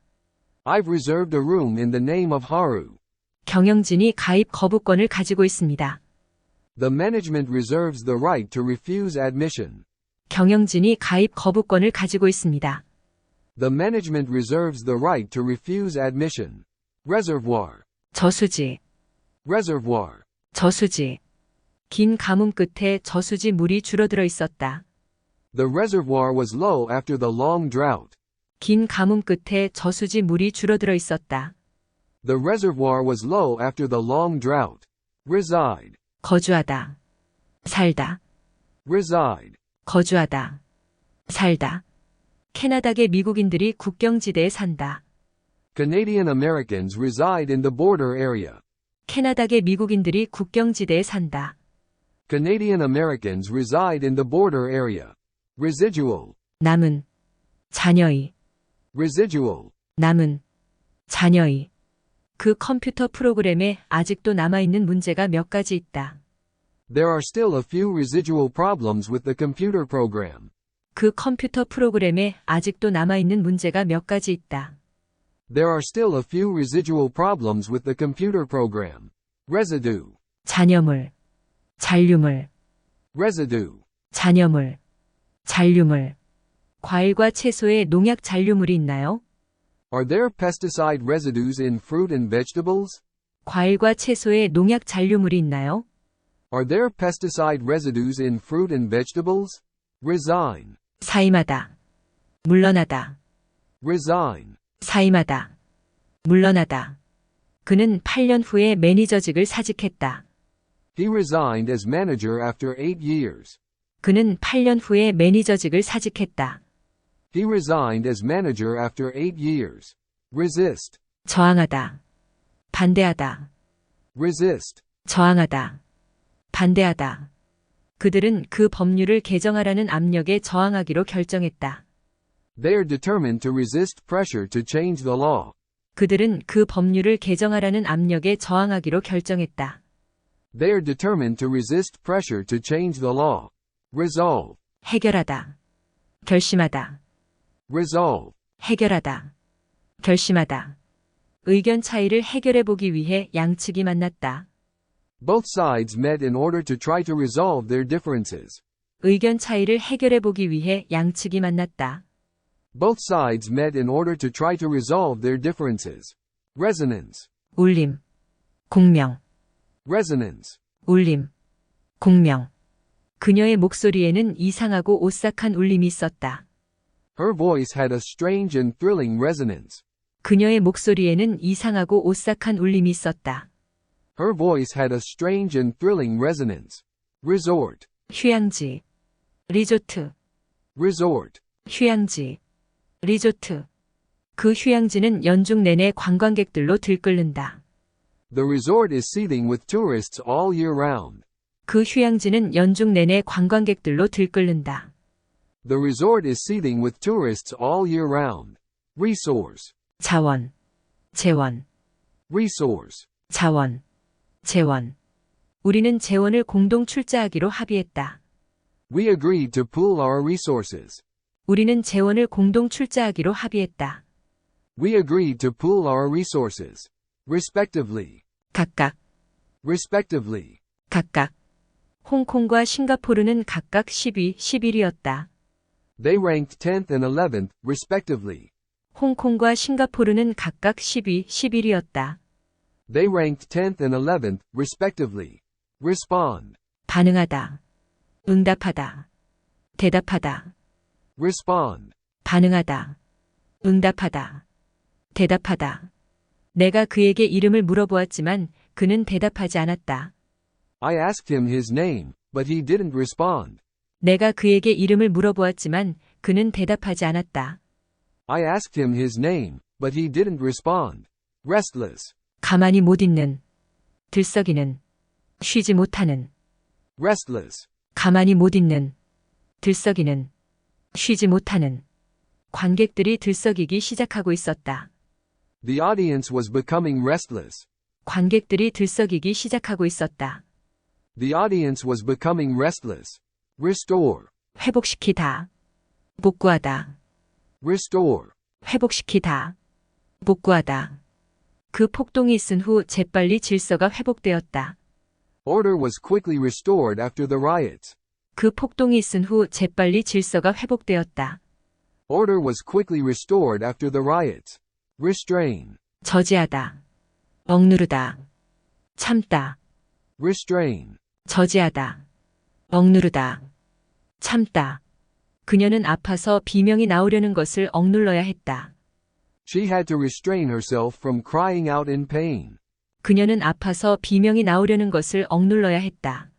I've reserved a room in the name of Haru. 경영진이 가입 거부권을 가지고 있습니다. The management reserves the right to refuse admission. 경영진이 가입 거부권을 가지고 있습니다. The management reserves the right to refuse admission. Reservoir. 저수지. Reservoir. 저수지. 긴 가뭄 끝에 저수지 물이 줄어들어 있었다. The reservoir was low after the long drought. 긴 가뭄 끝에 저수지 물이 줄어들어 있었다. The reservoir was low after the long drought. Reside. 거주하다. 살다. Reside. 거주하다. 살다. 캐나다계 미국인들이 국경지대에 산다. Canadian Americans reside in the border area. 캐나다계 미국인들이 국경지대에 산다. Canadian Americans reside in the border area. Residual. 남은, 잔여의, Residual. 남은, 잔여의. 그 컴퓨터 프로그램에 아직도 남아있는 문제가 몇 가지 있다. There are still a few residual problems with the computer program. 그 컴퓨터 프로그램에 아직도 남아있는 문제가 몇 가지 있다. There are still a few residual problems with the computer program. Residue. 잔여물, 잔류물, Residue. 잔여물, 잔류물. 과일과 채소에 농약 잔류물이 있나요? Are there pesticide residues in fruit and vegetables? 과일과 채소에 농약 잔류물이 있나요? Are there pesticide residues in fruit and vegetables? Resign. 사임하다, 물러나다, Resign. 사임하다, 물러나다. 그는 8년 후에 매니저직을 사직했다. He resigned as manager after 8 years. 그는 8년 후에 매니저직을 사직했다. He resigned as manager after 8 years. Resist. 저항하다, 반대하다, Resist. 저항하다, 반대하다. 그들은 그 법률을 개정하라는 압력에 저항하기로 결정했다. They are determined to resist pressure to change the law. 그들은 그 법률을 개정하라는 압력에 저항하기로 결정했다. They are determined to resist pressure to change the law. Resolve. 해결하다, 결심하다, Resolve. 해결하다, 결심하다. 의견 차이를 해결해보기 위해 양측이 만났다. Both sides met in order to try to resolve their differences. 의견 차이를 해결해보기 위해 양측이 만났다. Both sides met in order to try to resolve their differences. Resonance. 울림, 공명, Resonance. 울림, 공명. 그녀의 목소리에는 이상하고 오싹한 울림이 있었다. Her voice had a strange and thrilling resonance. 그녀의 목소리에는 이상하고 오싹한 울림이 있었다. Her voice had a strange and thrilling resonance. Resort. 휴양지, 리조트, Resort. 휴양지, 리조트. 그 휴양지는 연중 내내 관광객들로 들끓는다. The resort is seething with tourists all year round. 그 휴양지는 연중 내내 관광객들로 들끓는다. The resort is seething with tourists all year round. Resource. 자원, 재원, Resource. 자원, 재원. 우리는 재원을 공동 출자하기로 합의했다. We agreed to pool our resources. 우리는 재원을 공동 출자하기로 합의했다. We agreed to pool our resources. Respectively. 각각, Respectively. 각각. 홍콩과 싱가포르는 각각 10위, 11위였다. They ranked 10th and 11th, respectively. 홍콩과 싱가포르는 각각 10위, 11위였다. They ranked 10th and 11th, respectively. Respond. 반응하다, 응답하다, 대답하다. Respond. 반응하다, 응답하다, 대답하다. 내가 그에게 이름을 물어보았지만 그는 대답하지 않았다. I asked him his name, but he didn't respond. 내가 그에게 이름을 물어보았지만 그는 대답하지 않았다. I asked him his name, but he didn't respond. Restless. 가만히 못 있는, 들썩이는, 쉬지 못하는. Restless. 가만히 못 있는, 들썩이는, 쉬지 못하는. 관객들이 들썩이기 시작하고 있었다. The audience was becoming restless. 관객들이 들썩이기 시작하고 있었다. The audience was becoming restless. Restore. 회복시키다, 복구하다, Restore. 회복시키다, 복구하다. 그 폭동이 있은 후 재빨리 질서가 회복되었다. Order was quickly restored after the riots. 그 폭동이 있은 후 재빨리 질서가 회복되었다. Order was quickly restored after the riots. Restrain. 저지하다, 억누르다, 참다. Restrain. 저지하다, 억누르다, 참다. 그녀는 아파서 비명이 나오려는 것을 억눌러야 했다. She had to restrain herself from crying out in pain. 그녀는 아파서 비명이 나오려는 것을 억눌러야 했다.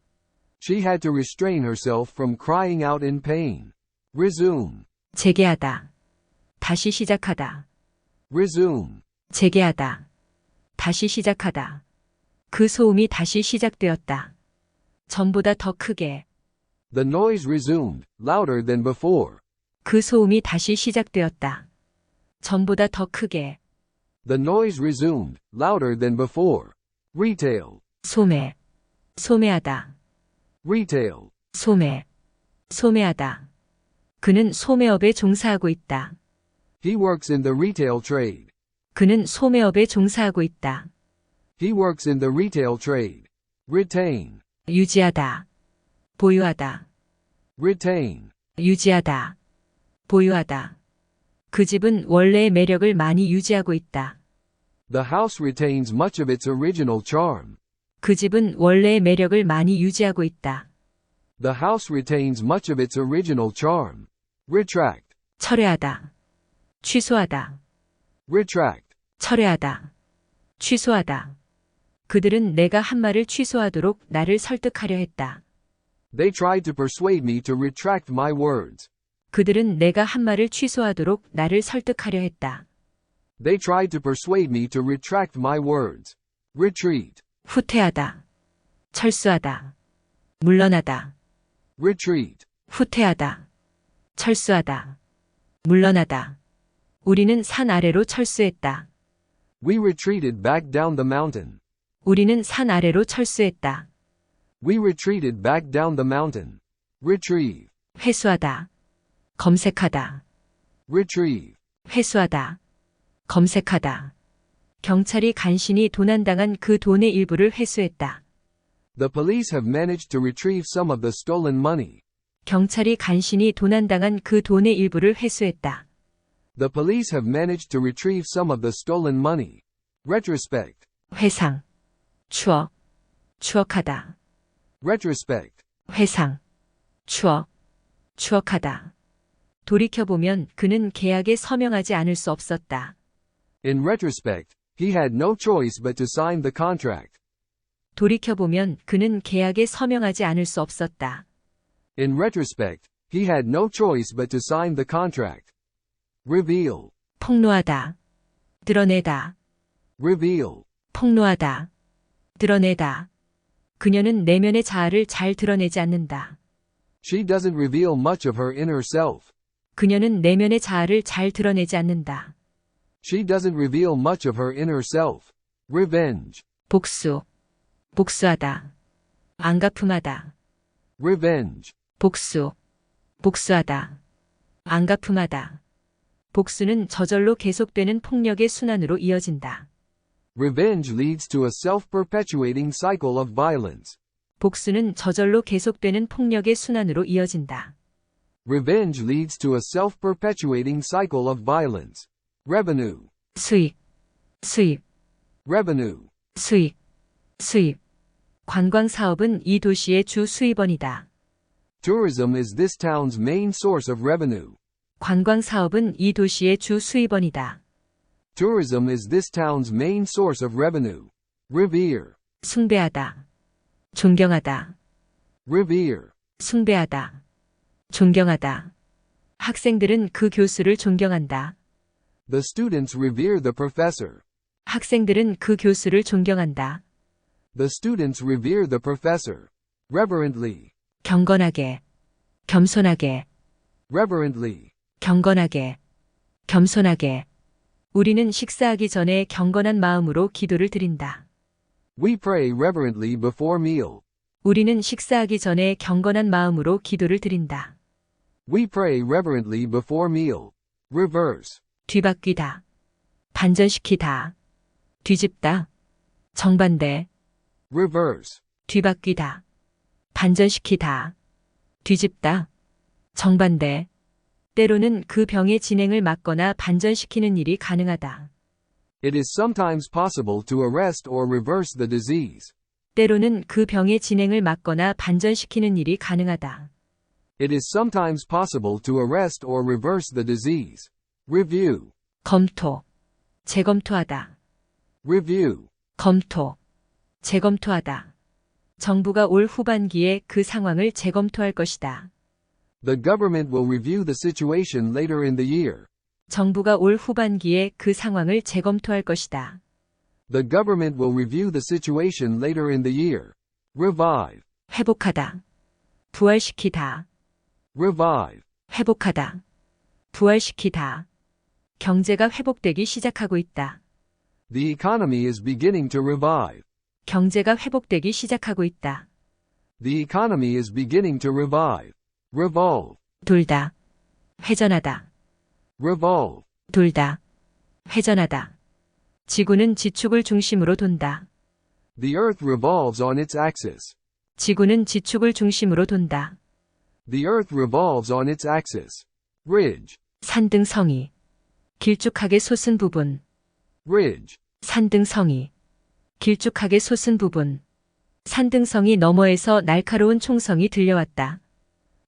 She had to restrain herself from crying out in pain. Resume. 재개하다, 다시 시작하다, Resume. 재개하다. 다시 시작하다. 그 소음이 다시 시작되었다. 전보다 더 크게. The noise resumed, louder than before. 그 소음이 다시 시작되었다. 전보다 더 크게. The noise resumed, louder than before. Retail. 소매. 소매하다. Retail. 소매. 소매하다. 그는 소매업에 종사하고 있다. He works in the retail trade. 그는 소매업에 종사하고 있다. He works in the retail trade. Retain. 유지하다. 보유하다. Retain. 유지하다. 보유하다. 그 집은 원래의 매력을 많이 유지하고 있다. The house retains much of its original charm. 그 집은 원래의 매력을 많이 유지하고 있다. The house retains much of its original charm. Retract. 철회하다. 취소하다. Retract. 철회하다. 취소하다. 그들은 내가 한 말을 취소하도록 나를 설득하려 했다. They tried to persuade me to retract my words. 그들은 내가 한 말을 취소하도록 나를 설득하려 했다. They tried to persuade me to retract my words. Retreat. 후퇴하다. 철수하다. 물러나다. Retreat. 후퇴하다. 철수하다. 물러나다. 우리는 산 아래로 철수했다. We retreated back down the mountain. 우리는 산 아래로 철수했다. We retreated back down the mountain. Retrieve. 회수하다. 검색하다. Retrieve. 회수하다. 검색하다. 경찰이 간신히 도난당한 그 돈의 일부를 회수했다. The police have managed to retrieve some of the stolen money. 경찰이 간신히 도난당한 그 돈의 일부를 회수했다. The police have managed to retrieve some of the stolen money. Retrospect. 회상. 추억. 추억하다. Retrospect. 회상. 추억. 추억하다. 돌이켜보면 그는 계약에 서명하지 않을 수 없었다. In retrospect, he had no choice but to sign the contract. 돌이켜보면 그는 계약에 서명하지 않을 수 없었다. In retrospect, he had no choice but to sign the contract. Reveal. 폭로하다. 드러내다. Reveal. 폭로하다. 드러내다. 그녀는 내면의 자아를 잘 드러내지 않는다. She doesn't reveal much of her inner self. 그녀는 내면의 자아를 잘 드러내지 않는다. She doesn't reveal much of her inner self. Revenge. 복수. 복수하다. 안갚음하다. Revenge. 복수. 복수하다. 안갚음하다. 복수는 저절로 계속되는 폭력의 순환으로 이어진다. Revenge leads to a self-perpetuating cycle of violence. 복수는 저절로 계속되는 폭력의 순환으로 이어진다. Revenge leads to a self-perpetuating cycle of violence. Revenue. 수익. 수입. Revenue. 수익. 수입. 관광 사업은 이 도시의 주 수입원이다. Tourism is this town's main source of revenue. 관광 사업은 이 도시의 주 수입원이다. Tourism is this town's main source of revenue. Revere. 숭배하다. 존경하다. Revere. 숭배하다. 존경하다. 학생들은 그 교수를 존경한다. The students revere the professor. 학생들은 그 교수를 존경한다. The students revere the professor. Reverently. 경건하게. 겸손하게. Reverently. 경건하게. 겸손하게. 우리는 식사하기 전에 경건한 마음으로 기도를 드린다. We pray reverently before meal. 우리는 식사하기 전에 경건한 마음으로 기도를 드린다. We pray reverently before meal. Reverse. 뒤바뀌다. 반전시키다. 뒤집다. 정반대. Reverse. 뒤바뀌다. 반전시키다. 뒤집다. 정반대. 때로는 그 병의 진행을 막거나 반전시키는 일이 가능하다. It is sometimes possible to arrest or reverse the disease. 때로는 그 병의 진행을 막거나 반전시키는 일이 가능하다. It is sometimes possible to arrest or reverse the disease. Review. 검토. 재검토하다. Review. 검토. 재검토하다. 정부가 올 후반기에 그 상황을 재검토할 것이다. The government will review the situation later in the year. 정부가 올 후반기에 그 상황을 재검토할 것이다. The government will review the situation later in the year. Revive. 회복하다. 부활시키다. Revive. 회복하다. 부활시키다. 경제가 회복되기 시작하고 있다. The economy is beginning to revive. 경제가 회복되기 시작하고 있다. The economy is beginning to revive. Revolve. 돌다. 회전하다. Revolve. 돌다. 회전하다. 지구는 지축을 중심으로 돈다. The earth revolves on its axis. 지구는 지축을 중심으로 돈다. The earth revolves on its axis. Ridge. 산등성이. 길쭉하게 솟은 부분. Ridge. 산등성이. 길쭉하게 솟은 부분. 산등성이 너머에서 날카로운 총성이 들려왔다.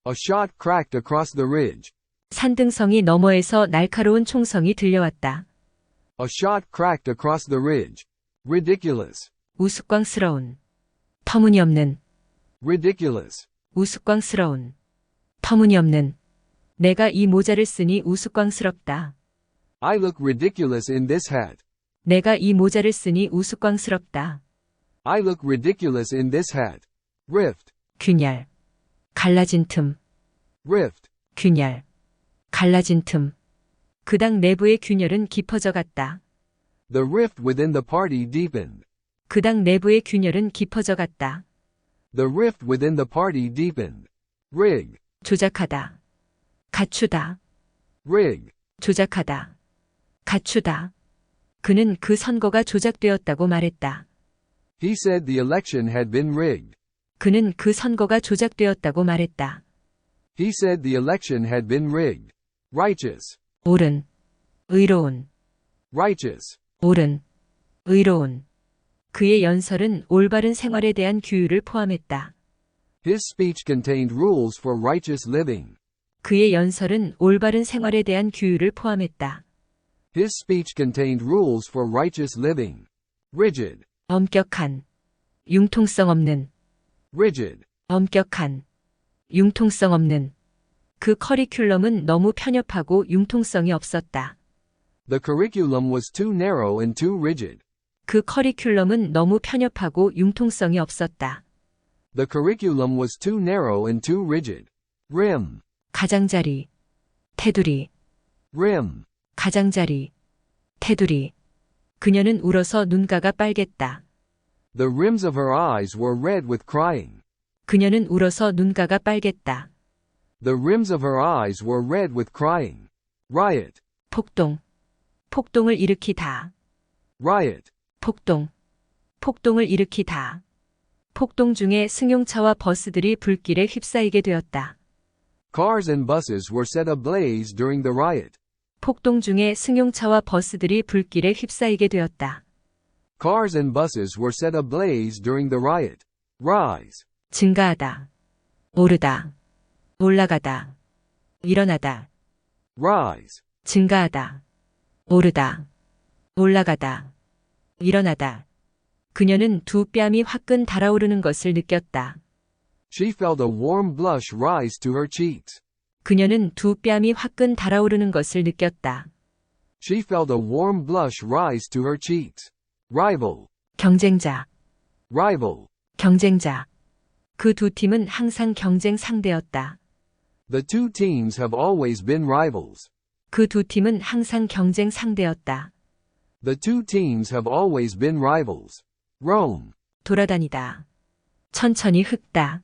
A shot cracked across the ridge. 산등성이 너머에서 날카로운 총성이 들려왔다. A shot cracked across the ridge. Ridiculous. 우스꽝스러운. 터무니없는. Ridiculous. 우스꽝스러운. 터무니없는. 내가 이 모자를 쓰니 우스꽝스럽다. I look ridiculous in this hat. 내가 이 모자를 쓰니 우스꽝스럽다. I look ridiculous in this hat. Rift. 균열. 갈라진 틈. Rift. 균열. 갈라진 틈. 그 당 내부의 균열은 깊어져 갔다. The rift within the party deepened. 그 당 내부의 균열은 깊어져 갔다. The rift within the party deepened. Rig. 조작하다. 갖추다. Rig. 조작하다. 갖추다. 그는 그 선거가 조작되었다고 말했다. He said the election had been rigged. 그는 그 선거가 조작되었다고 말했다. He said the election had been rigged. Righteous. 옳은. 의로운. Righteous. 옳은. 의로운. 그의 연설은 올바른 생활에 대한 규율을 포함했다. His speech contained rules for righteous living. 그의 연설은 올바른 생활에 대한 규율을 포함했다. His speech contained rules for righteous living. Rigid. 엄격한. 융통성 없는. Rigid. 엄격한. 융통성 없는. 그 커리큘럼은 너무 편협하고 융통성이 없었다. The curriculum was too narrow and too rigid. 그 커리큘럼은 너무 편협하고 융통성이 없었다. The curriculum was too narrow and too rigid. Rim. 가장자리. 테두리. Rim. 가장자리. 테두리. 그녀는 울어서 눈가가 빨갰다. The rims of her eyes were red with crying. 그녀는 울어서 눈가가 빨갰다. The rims of her eyes were red with crying. Riot. 폭동. 폭동을 일으키다. Riot. 폭동. 폭동을 일으키다. 폭동 중에 승용차와 버스들이 불길에 휩싸이게 되었다. Cars and buses were set ablaze during the riot. 폭동 중에 승용차와 버스들이 불길에 휩싸이게 되었다. Cars and buses were set ablaze during the riot. Rise. 증가하다. 오르다. 올라가다. 일어나다. Rise. 증가하다. 오르다. 올라가다. 일어나다. 그녀는 두 뺨이 화끈 달아오르는 것을 느꼈다. She felt a warm blush rise to her cheeks. 그녀는 두 뺨이 화끈 달아오르는 것을 느꼈다. She felt a warm blush rise to her cheeks. Rival. 경쟁자. Rival. 경쟁자. 그 두 팀은 항상 경쟁 상대였다. The two teams have always been rivals. 그 두 팀은 항상 경쟁 상대였다. The two teams have always been rivals. Roam. 돌아다니다. 천천히 흙다.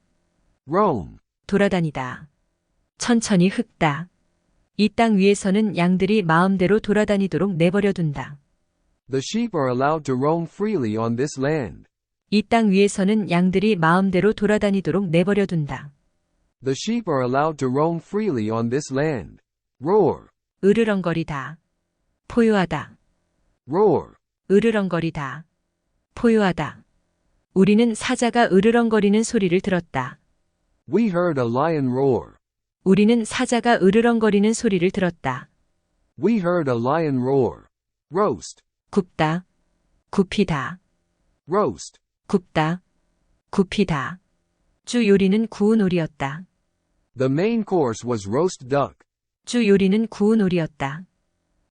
Roam. 돌아다니다. 천천히 흙다. 이 땅 위에서는 양들이 마음대로 돌아다니도록 내버려둔다. The sheep are allowed to roam freely on this land. 이 땅 위에서는 양들이 마음대로 돌아다니도록 내버려둔다. The sheep are allowed to roam freely on this land. Roar. 으르렁거리다. 포효하다. Roar. 으르렁거리다. 포효하다. 우리는 사자가 으르렁거리는 소리를 들었다. We heard a lion roar. 우리는 사자가 으르렁거리는 소리를 들었다. We heard a lion roar. Roast. 굽다. 굽히다. Roast. 굽다. 굽히다. 주 요리는 구운 오리였다. The main course was roast duck. 주 요리는 구운 오리였다.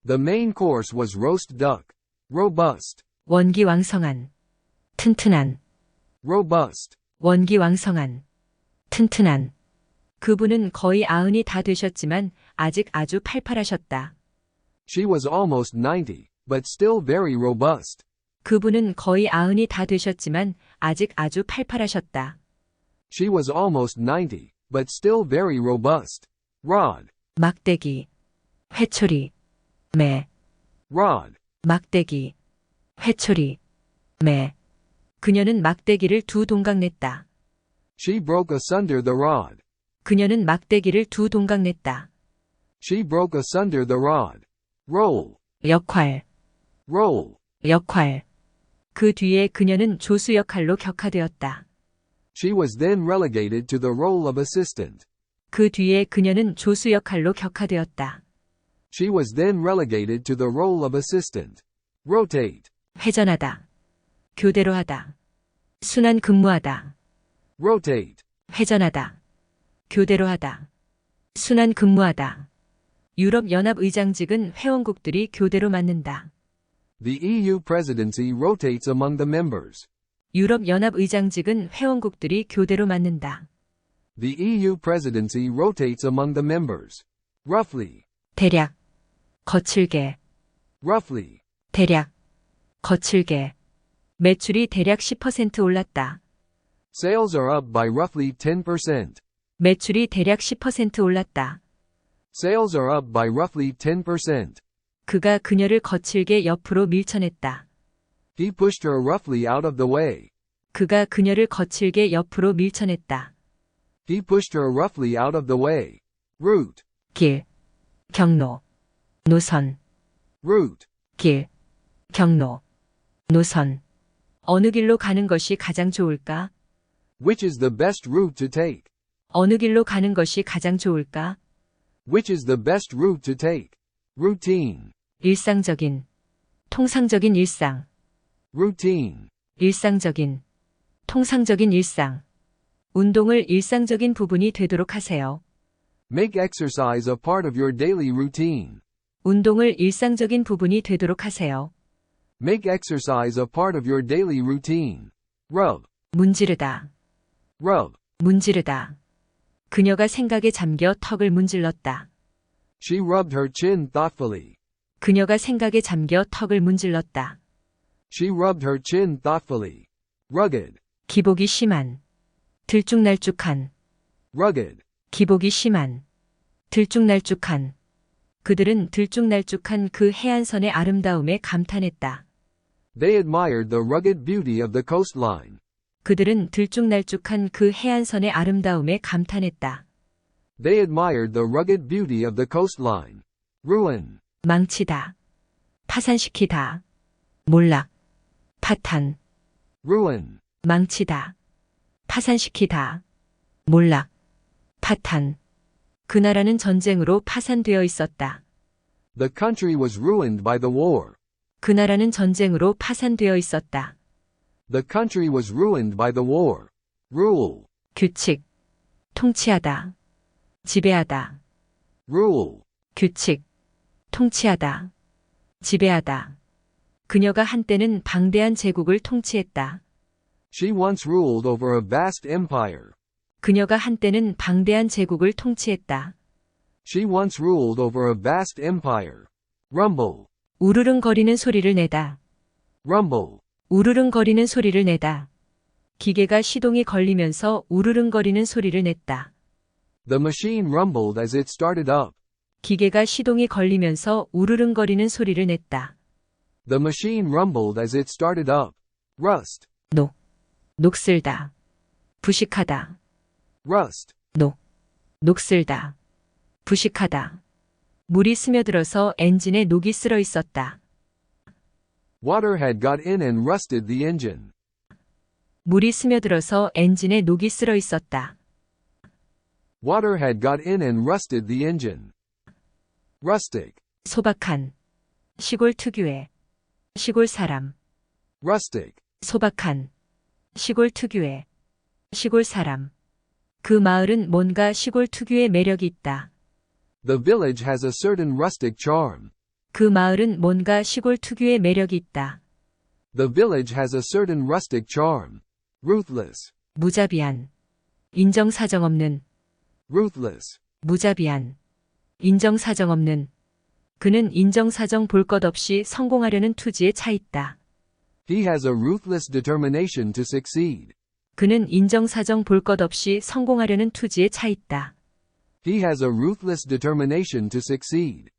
The main course was roast duck. Robust. 원기왕성한, 튼튼한, Robust. 원기왕성한, 튼튼한. 그분은 거의 90이 다 되셨지만 아직 아주 팔팔하셨다. She was almost 90, but still very robust. 그분은 거의 90이 다 되셨지만 아직 아주 팔팔하셨다. She was almost 90, but still very robust. Rod. 막대기, 회초리, 매, Rod. 막대기, 회초리, 매. 그녀는 막대기를 두 동강 냈다. She broke asunder the rod. 그녀는 막대기를 두 동강 냈다. She broke asunder the rod. Roll. 역할, Roll. 역할. 그 뒤에 그녀는 조수 역할로 격하되었다. She was then relegated to the role of assistant. 그 뒤에 그녀는 조수 역할로 격하되었다. She was then relegated to the role of assistant. Rotate. 회전하다. 교대로 하다. 순환 근무하다. Rotate. 회전하다. 교대로 하다. 순환 근무하다. 유럽연합 의장직은 회원국들이 교대로 맡는다. The EU presidency rotates among the members. 유럽연합 의장직은 회원국들이 교대로 맡는다. The EU presidency rotates among the members. Roughly. 대략, 거칠게, Roughly. 대략, 거칠게. 매출이 대략 10% 올랐다. Sales are up by roughly 10%. 매출이 대략 10% 올랐다. Sales are up by roughly 10%. 그가 그녀를 거칠게 옆으로 밀쳐냈다. He pushed her roughly out of the way. 그가 그녀를 거칠게 옆으로 밀쳐냈다. He pushed her roughly out of the way. Route. 길, 경로, 노선, Route. 길, 경로, 노선. 어느 길로 가는 것이 가장 좋을까? Which is the best route to take? 어느 길로 가는 것이 가장 좋을까? Which is the best route to take? Routine. 일상적인, 통상적인 일상, Routine. 일상적인, 통상적인 일상. 운동을 일상적인 부분이 되도록 하세요. Make exercise a part of your daily routine. 운동을 일상적인 부분이 되도록 하세요. Make exercise a part of your daily routine. Rub. 문지르다, Rub. 문지르다. 그녀가 생각에 잠겨 턱을 문질렀다. She rubbed her chin thoughtfully. 그녀가 생각에 잠겨 턱을 문질렀다. She rubbed her chin thoughtfully. Rugged. 기복이 심한, 들쭉날쭉한, Rugged. 기복이 심한, 들쭉날쭉한. 그들은 들쭉날쭉한 그 해안선의 아름다움에 감탄했다. They admired the rugged beauty of the coastline. 그들은 들쭉날쭉한 그 해안선의 아름다움에 감탄했다. They admired the rugged beauty of the coastline. Ruin. 망치다, 파산시키다, 몰락, 파탄. Ruin. 망치다, 파산시키다, 몰락, 파탄. 그 나라는 전쟁으로 파산되어 있었다. The country was ruined by the war. 그 나라는 전쟁으로 파산되어 있었다. The country was ruined by the war. Rule. 규칙, 통치하다, 지배하다. Rule. 규칙, 통치하다, 지배하다. 그녀가 한때는 방대한 제국을 통치했다. She once ruled over a vast empire. 그녀가 한때는 방대한 제국을 통치했다. She once ruled over a vast empire. Rumble. 우르릉거리는 소리를 내다. Rumble. 우르릉거리는 소리를 내다. 기계가 시동이 걸리면서 우르릉거리는 소리를 냈다. The machine rumbled as it started up. 기계가 시동이 걸리면서 우르릉거리는 소리를 냈다. The machine rumbled as it started up. Rust. 녹슬다. 부식하다. Rust. 녹슬다. 부식하다. 물이 스며들어서 엔진에 녹이 쓸어 있었다. Water had got in and rusted the engine. 물이 스며들어서 엔진에 녹이 쓸어 있었다. Water had got in and rusted the engine. Rustic. 소박한. 시골 특유의. 시골 사람. Rustic. 소박한. 시골 특유의. 시골 사람. 그 마을은 뭔가 시골 특유의 매력이 있다. The village has a certain rustic charm. 그 마을은 뭔가 시골 특유의 매력이 있다. The village has a certain rustic charm. Ruthless. 무자비한. 인정사정 없는. Ruthless. 무자비한. 인정사정 없는. 그는 인정사정 볼 것 없이 성공하려는 투지에 차 있다. He has a ruthless determination to succeed. 그는 인정사정 볼 것 없이 성공하려는 투지에 차 있다. He has a ruthless determination to succeed.